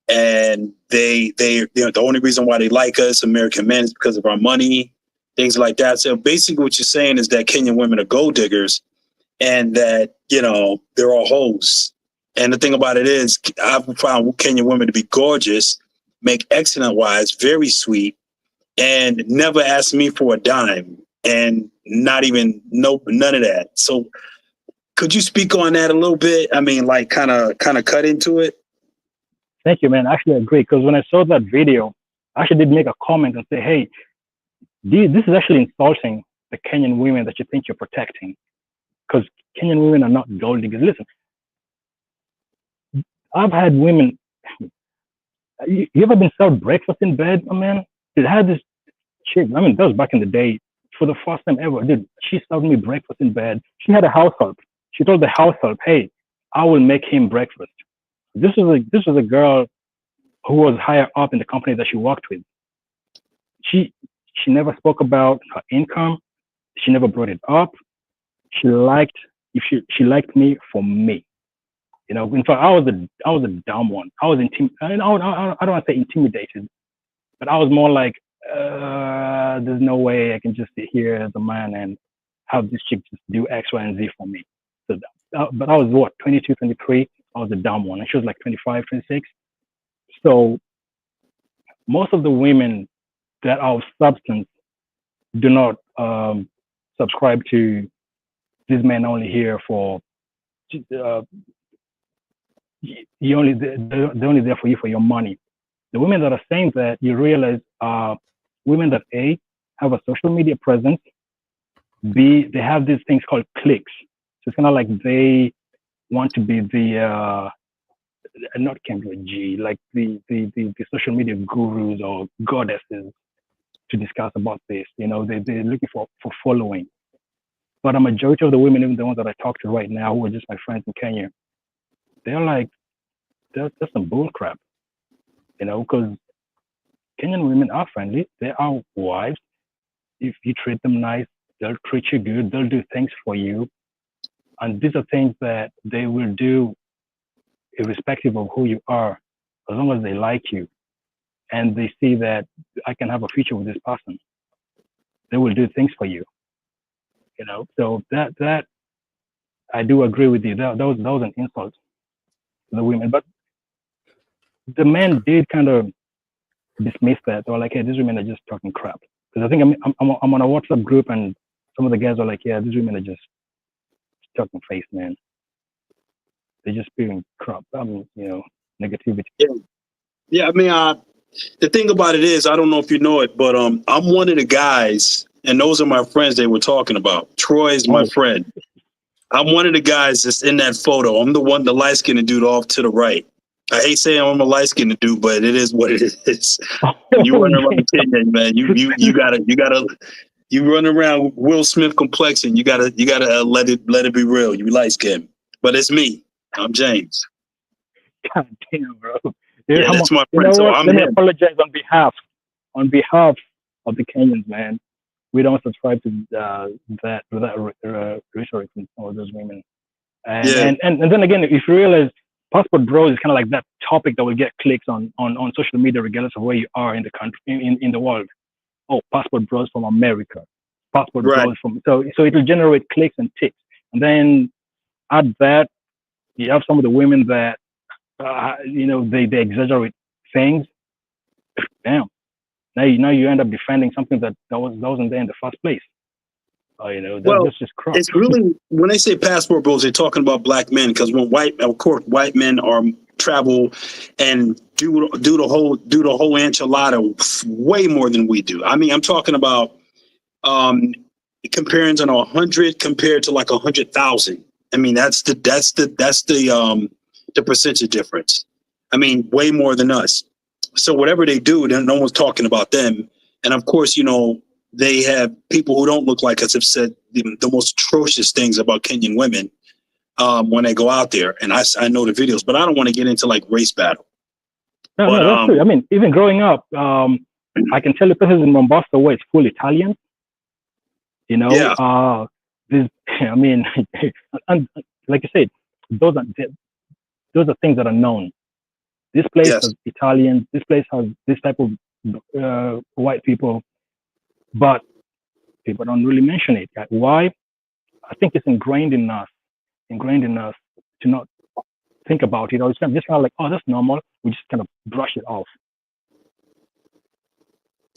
And they the only reason why they like us, American men, is because of our money, things like that. So basically what you're saying is that Kenyan women are gold diggers, and that, they're all hoes. And the thing about it is, I've found Kenyan women to be gorgeous, make excellent wives, very sweet, and never ask me for a dime, and not even none of that. So could you speak on that a little bit? I mean, like kind of cut into it. Thank you, man. I actually agree, because when I saw that video, I actually did make a comment and say, hey, this is actually insulting the Kenyan women that you think you're protecting, because Kenyan women are not gold diggers. Listen, I've had women. You ever been served breakfast in bed, my man? It had this chick. I mean, that was back in the day. For the first time ever, dude, she served me breakfast in bed. She had a house help. She told the house help, hey, I will make him breakfast. This was a girl who was higher up in the company that she worked with. She never spoke about her income. She never brought it up. She liked me for me. In fact, I was a dumb one. I was I don't want to say intimidated, but I was more like, there's no way I can just sit here as a man and have this chick just do X, Y, and Z for me. So, but I was 22, 23. I was a dumb one, and she was like 25, 26. So most of the women that are of substance do not subscribe to these men are only here for, they're only there for you for your money. The women that are saying that, you realize, women that A, have a social media presence, B, they have these things called cliques. So it's kind of like they want to be the, not Kendra G, like the social media gurus or goddesses to discuss about this. You know, they're looking for following. But a majority of the women, even the ones that I talk to right now, who are just my friends in Kenya, they're like, that's some bull crap. You know, because Kenyan women are friendly. They are wives. If you treat them nice, they'll treat you good. They'll do things for you. And these are things that they will do irrespective of who you are, as long as they like you and they see that I can have a future with this person. They will do things for you. You know, so that I do agree with you. That was an insult to the women. But the men did kind of dismiss that. They were like, hey, these women are just talking crap. Because I think I'm on a WhatsApp group and some of the guys are like, yeah, these women are just talking face, man. They're just spewing crap. I mean, you know, negativity. Yeah. I mean, the thing about it is, I don't know if you know it, but I'm one of the guys, and those are my friends they were talking about. Troy is my friend. I'm one of the guys that's in that photo. I'm the light-skinned dude off to the right. I hate saying I'm a light-skinned dude, but it is what it is. You run around Kenya, man. You gotta run around with Will Smith complexion. You gotta let it be real. You light-skinned, but it's me. I'm James. God damn, bro. Yeah, that's my friend. So Let me apologize on behalf of the Kenyans, man. We don't subscribe to that rhetoric from all those women. And then again, if you realize, passport bros is kind of like that topic that will get clicks on social media, regardless of where you are in the country, in the world. Oh, passport bros from America, passport bros from so it will generate clicks and ticks. And then add that, you have some of the women that you know, they exaggerate things. Damn. Now you end up defending something that wasn't there in the first place. You know, that's just crap. It's really, when they say passport bros, they're talking about black men, because when white men are travel and do the whole enchilada way more than we do. I mean, I'm talking about comparing to 100 compared to like 100,000. I mean, that's the percentage difference. I mean, way more than us. So whatever they do, then no one's talking about them. And of course, you know, they have people who don't look like us have said the most atrocious things about Kenyan women when they go out there. And I know the videos, but I don't want to get into like race battle. No, that's true. I mean, even growing up, I can tell you places in Mombasa where it's full Italian. You know, I mean, and like I said, those are things that are known. This place has Italians. This place has this type of white people, but people don't really mention it. Why? I think it's ingrained in us to not think about it, or it's just kind of like, oh, that's normal. We just kind of brush it off.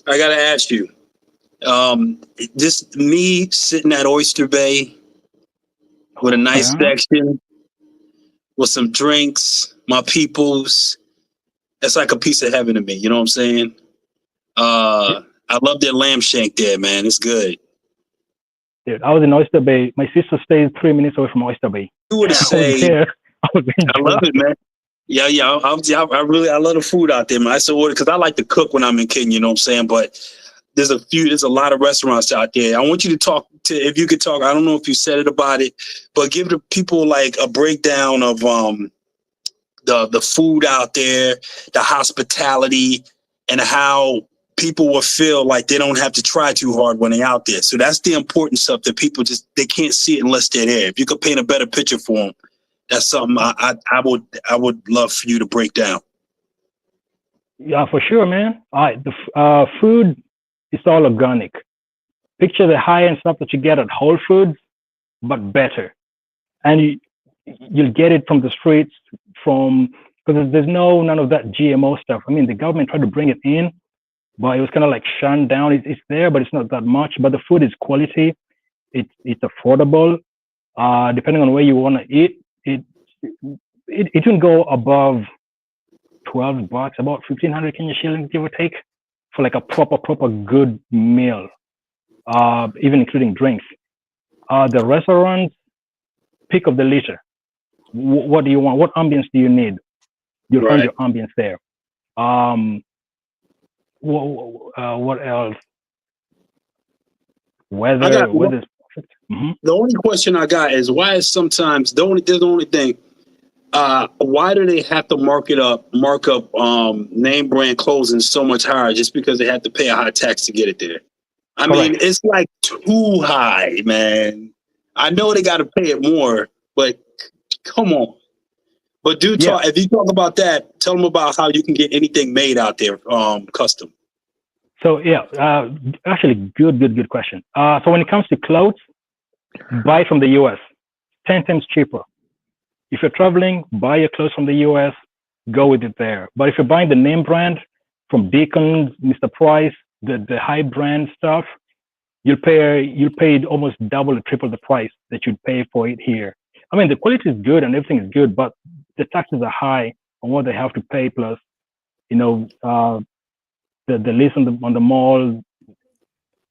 I gotta ask you, just me sitting at Oyster Bay with a nice section, with some drinks, my peoples. That's like a piece of heaven to me. You know what I'm saying? I love their lamb shank there, man. It's good. Dude, I was in Oyster Bay. My sister stays 3 minutes away from Oyster Bay. You would have said, I love it, man. Yeah. I love the food out there, man. I still order because I like to cook when I'm in Kenya. You know what I'm saying? But there's a lot of restaurants out there. I want you to if you could talk. I don't know if you said it about it, but give the people like a breakdown of the food out there, the hospitality, and how people will feel like they don't have to try too hard when they're out there. So that's the important stuff that people they can't see it unless they're there. If you could paint a better picture for them, that's something I would love for you to break down. Yeah, for sure, man. All right, the food is all organic. Picture the high-end stuff that you get at Whole Foods, but better. And you'll get it from the streets, because there's none of that GMO stuff. I mean, the government tried to bring it in, but it was kind of like shunned down. It's there, but it's not that much. But the food is quality. It's affordable. Depending on where you want to eat, it can go above $12, about 1,500 Kenya shillings, give or take, for like a proper good meal, even including drinks. The restaurants, pick of the litter. What do you want? What ambience do you need? You'll find your ambience there. What else? Weather. The only question I got is why is sometimes the only thing. Why do they have to mark up name brand clothing so much higher just because they have to pay a high tax to get it there? I mean, it's like too high, man. I know they got to pay it more, but come on. But if you talk about that, tell them about how you can get anything made out there, custom. So actually, good question. So when it comes to clothes, buy from the US, 10 times cheaper. If you're traveling, buy your clothes from the US, go with it there. But if you're buying the name brand from Deacons, Mr. Price, the high brand stuff, you'll pay almost double or triple the price that you'd pay for it here. I mean, the quality is good and everything is good, but the taxes are high on what they have to pay. Plus, the list on the mall.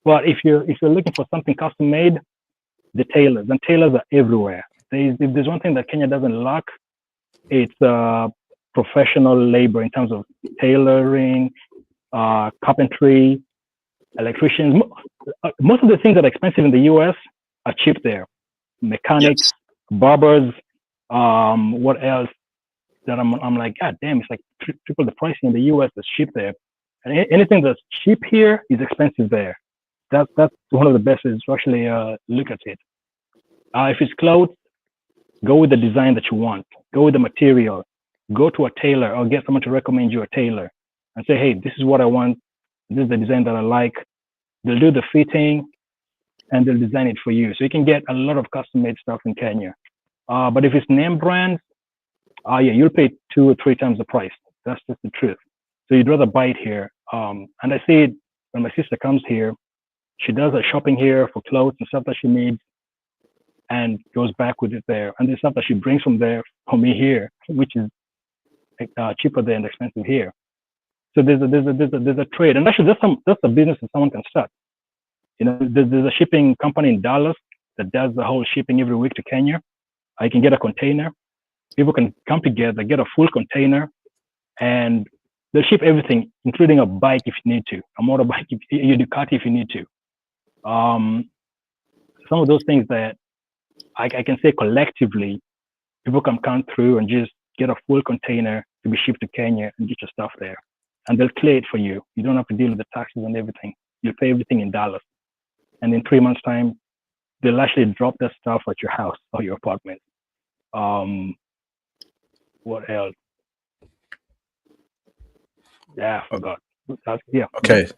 But if you're looking for something custom made, the tailors are everywhere. If there's one thing that Kenya doesn't lack, it's professional labor in terms of tailoring, carpentry, electricians. Most of the things that are expensive in the US are cheap there. Mechanics, barbers, what else? That I'm like, God damn, it's like triple the price in the US that's cheap there. And anything that's cheap here is expensive there. That's one of the best is to actually look at it. If it's clothes, go with the design that you want. Go with the material. Go to a tailor or get someone to recommend you a tailor and say, hey, this is what I want. This is the design that I like. They'll do the fitting and they'll design it for you. So you can get a lot of custom made stuff in Kenya. But if it's name brands, you'll pay 2 or 3 times the price. That's just the truth. So you'd rather buy it here. And I see it when my sister comes here. She does her shopping here for clothes and stuff that she needs and goes back with it there. And the stuff that she brings from there for me here, which is cheaper there and expensive here. So there's a trade. And actually that's a business that someone can start. There's a shipping company in Dallas that does the whole shipping every week to Kenya. I can get a container. People can come together, get a full container, and they'll ship everything, including a bike if you need to, a motorbike, your Ducati if you need to. Some of those things that I can say collectively, people can come through and just get a full container to be shipped to Kenya and get your stuff there. And they'll clear it for you. You don't have to deal with the taxes and everything. You'll pay everything in Dallas. And in 3 months' time, they'll actually drop that stuff at your house or your apartment. What else? Yeah, I forgot. Okay.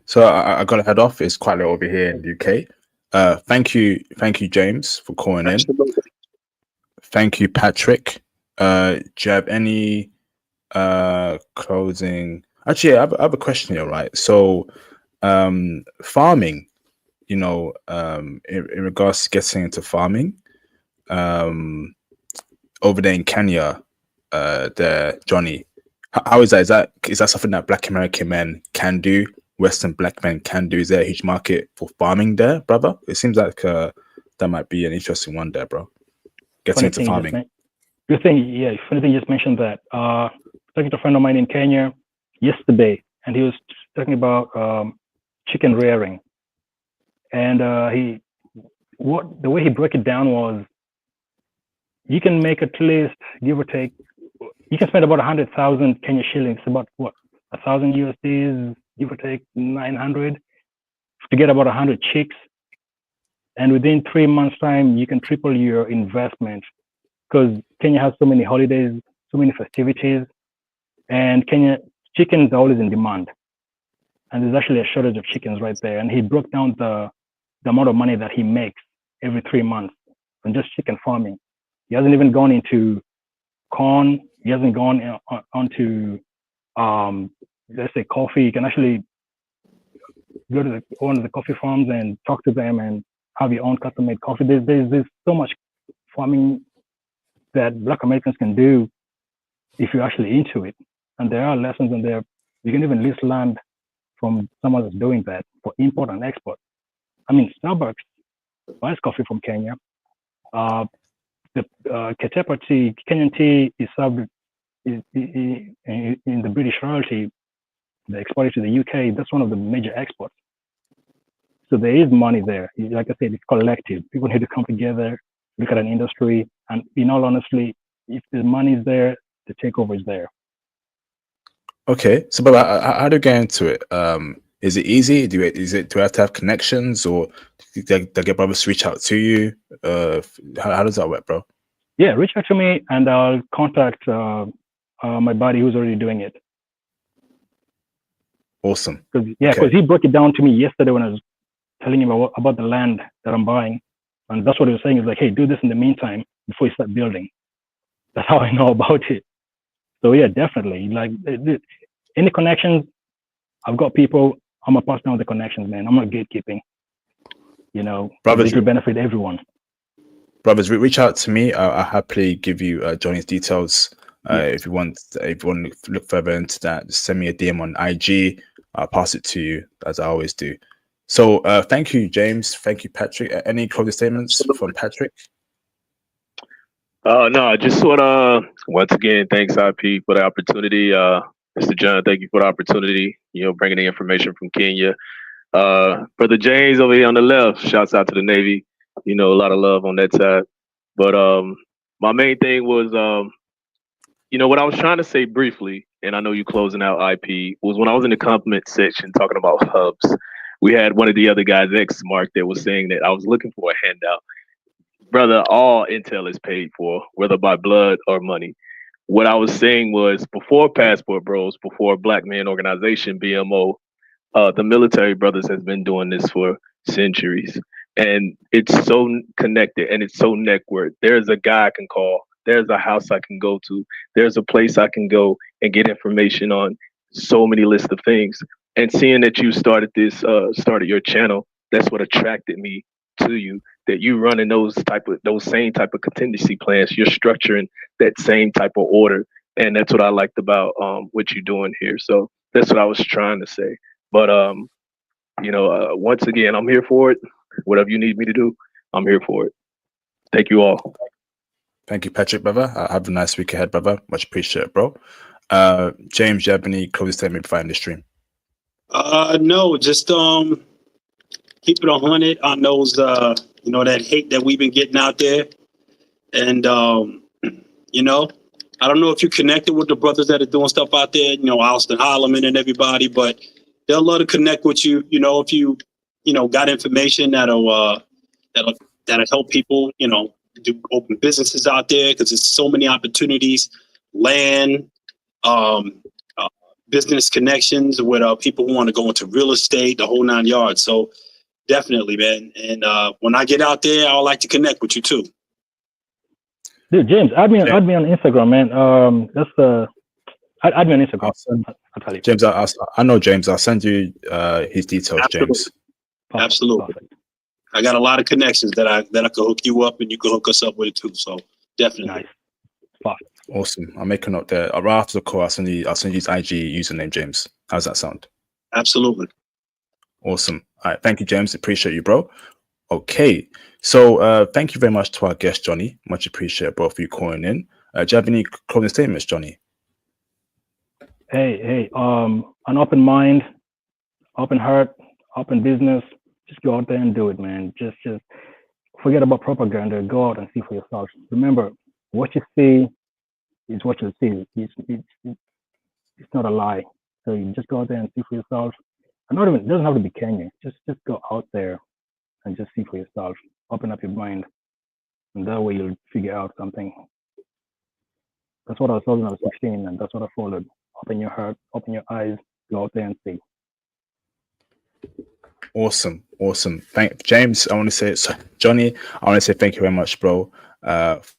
So I got to head off. It's quite late over here in the UK. Thank you, James, for calling in. Thank you, Patrick. Do you have any closing? Actually, I have a question here, right? So, farming, in regards to getting into farming, over there in Kenya, Johnny, how is that? Is that something that Black American men can do? Western Black men can do? Is there a huge market for farming there, brother? It seems like that might be an interesting one there, bro. Getting into farming. Good thing, funny thing you just mentioned that. Talking to a friend of mine in Kenya yesterday, and he was talking about chicken rearing. And the way he broke it down was, you can make at least, give or take, you can spend about 100,000 Kenya shillings, about what, 1,000 USDs, give or take 900, to get about 100 chicks. And within 3 months' time, you can triple your investment, because Kenya has so many holidays, so many festivities, and chickens are always in demand. And there's actually a shortage of chickens right there. And he broke down the amount of money that he makes every 3 months from just chicken farming. He hasn't even gone into corn. He hasn't gone onto, let's say, coffee. You can actually go to one of the coffee farms and talk to them and have your own custom-made coffee. There's so much farming that Black Americans can do if you're actually into it. And there are lessons in there. You can even lease land from someone that's doing that for import and export. I mean, Starbucks buys coffee from Kenya. The Ketepa tea, Kenyan tea, is served in the British royalty. They export it to the UK. That's one of the major exports. So there is money there. Like I said, it's collective. People need to come together, look at an industry, and in all honesty, if the money is there, the takeover is there. Okay, so but how do you get into it? Is it easy? Do you have to have connections, or do get brothers to reach out to you? How does that work, bro? Yeah, reach out to me, and I'll contact my buddy who's already doing it. Awesome. Because he broke it down to me yesterday when I was telling him about the land that I'm buying, and that's what he was saying. Is like, hey, do this in the meantime before you start building. That's how I know about it. So yeah, definitely. Like any connections, I've got people. I'm a pass down the connections, man. I'm not gatekeeping. You know, brothers, it will benefit everyone. Brothers, reach out to me. I'll happily give you Johnny's details. If you want to look further into that, just send me a DM on IG. I'll pass it to you as I always do. So thank you, James. Thank you, Patrick. Any closing statements from Patrick? No, I just sort of, once again, thanks IP for the opportunity. Mr. John, thank you for the opportunity, bringing the information from Kenya. Brother James over here on the left, shouts out to the Navy, a lot of love on that side. But my main thing was, what I was trying to say briefly, and I know you closing out IP, was when I was in the compliment section talking about hubs, we had one of the other guys, X Mark, that was saying that I was looking for a handout. Brother, all intel is paid for, whether by blood or money. What I was saying was before Passport Bros, before Black Man Organization, BMO, the military brothers has been doing this for centuries. And it's so connected and it's so networked. There's a guy I can call. There's a house I can go to. There's a place I can go and get information on so many lists of things. And seeing that you started your channel, that's what attracted me to you. That you running those same type of contingency plans. You're structuring that same type of order, and that's what I liked about what you're doing here. So that's what I was trying to say. But once again, I'm here for it. Whatever you need me to do, I'm here for it. Thank you all. Thank you, Patrick, brother. Have a nice week ahead, brother. Much appreciated, bro. James, do you have any closing statement before I end the stream? No, just keep it 100 on those that hate that we've been getting out there. And I don't know if you connected with the brothers that are doing stuff out there, Alston Holloman and everybody, but they'll love to connect with you, if you got information that'll help people, do open businesses out there, because there's so many opportunities, land, business connections with people who want to go into real estate, the whole 9 yards. So definitely, man. And when I get out there, I would like to connect with you too. Dude, James, add me on Instagram, man. Add me on Instagram. I'll tell you. James, I know James. I'll send you his details, Absolutely. James. Absolutely. Perfect. I got a lot of connections that I could hook you up, and you can hook us up with it too. So definitely. Nice. Perfect. Awesome. I'll make a note there. Right after the call, I'll send you his IG username, James. How's that sound? Absolutely. Awesome. All right. Thank you, James. Appreciate you, bro. Okay. So thank you very much to our guest, Johnny. Much appreciated, bro, for you calling in. Do you have any closing statements, Johnny? Hey, an open mind, open heart, open business. Just go out there and do it, man. Just forget about propaganda. Go out and see for yourself. Remember, what you see is what you see. It's not a lie. So you just go out there and see for yourself. And it doesn't have to be Kenya. Just go out there and just see for yourself. Open up your mind, and that way you'll figure out something. That's what I was told when I was 16, and that's what I followed. Open your heart, open your eyes, go out there and see. Awesome. Thank James. I want to say, Johnny, I want to say thank you very much, bro,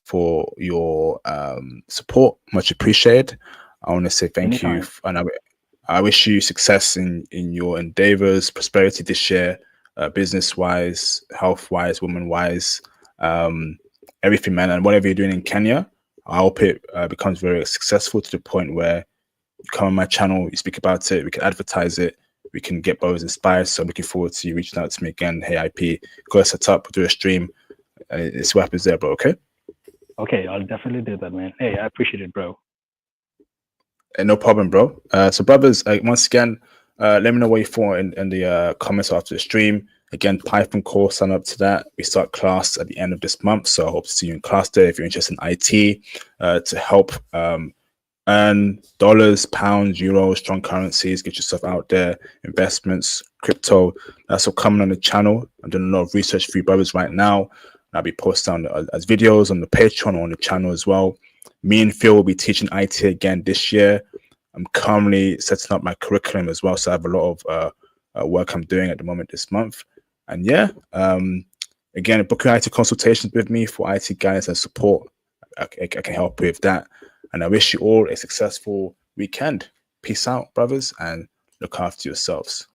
for your support. Much appreciated. I want to say thank you, and I wish you success in your endeavors, prosperity this year. business wise, health wise, woman wise, everything, man. And whatever you're doing in Kenya, I hope it becomes very successful to the point where you come on my channel, you speak about it, we can advertise it, we can get brothers inspired. So I'm looking forward to you reaching out to me again. Hey, IP, go set up, do a stream, and it's what happens there, bro. Okay. Okay, I'll definitely do that, man. Hey, I appreciate it, bro. No problem, bro. So, brothers, once again, let me know what you thought in the comments after the stream. Again, Python course, sign up to that. We start class at the end of this month, so I hope to see you in class there if you're interested in IT to help earn dollars, pounds, euros, strong currencies, get yourself out there, investments, crypto. That's all coming on the channel. I'm doing a lot of research for you brothers right now. I'll be posting as videos on the Patreon or on the channel as well. Me and Phil will be teaching IT again this year. I'm currently setting up my curriculum as well, so I have a lot of work I'm doing at the moment this month. And yeah, again, book your IT consultations with me for IT guidance and support. I can help with that. And I wish you all a successful weekend. Peace out, brothers, and look after yourselves.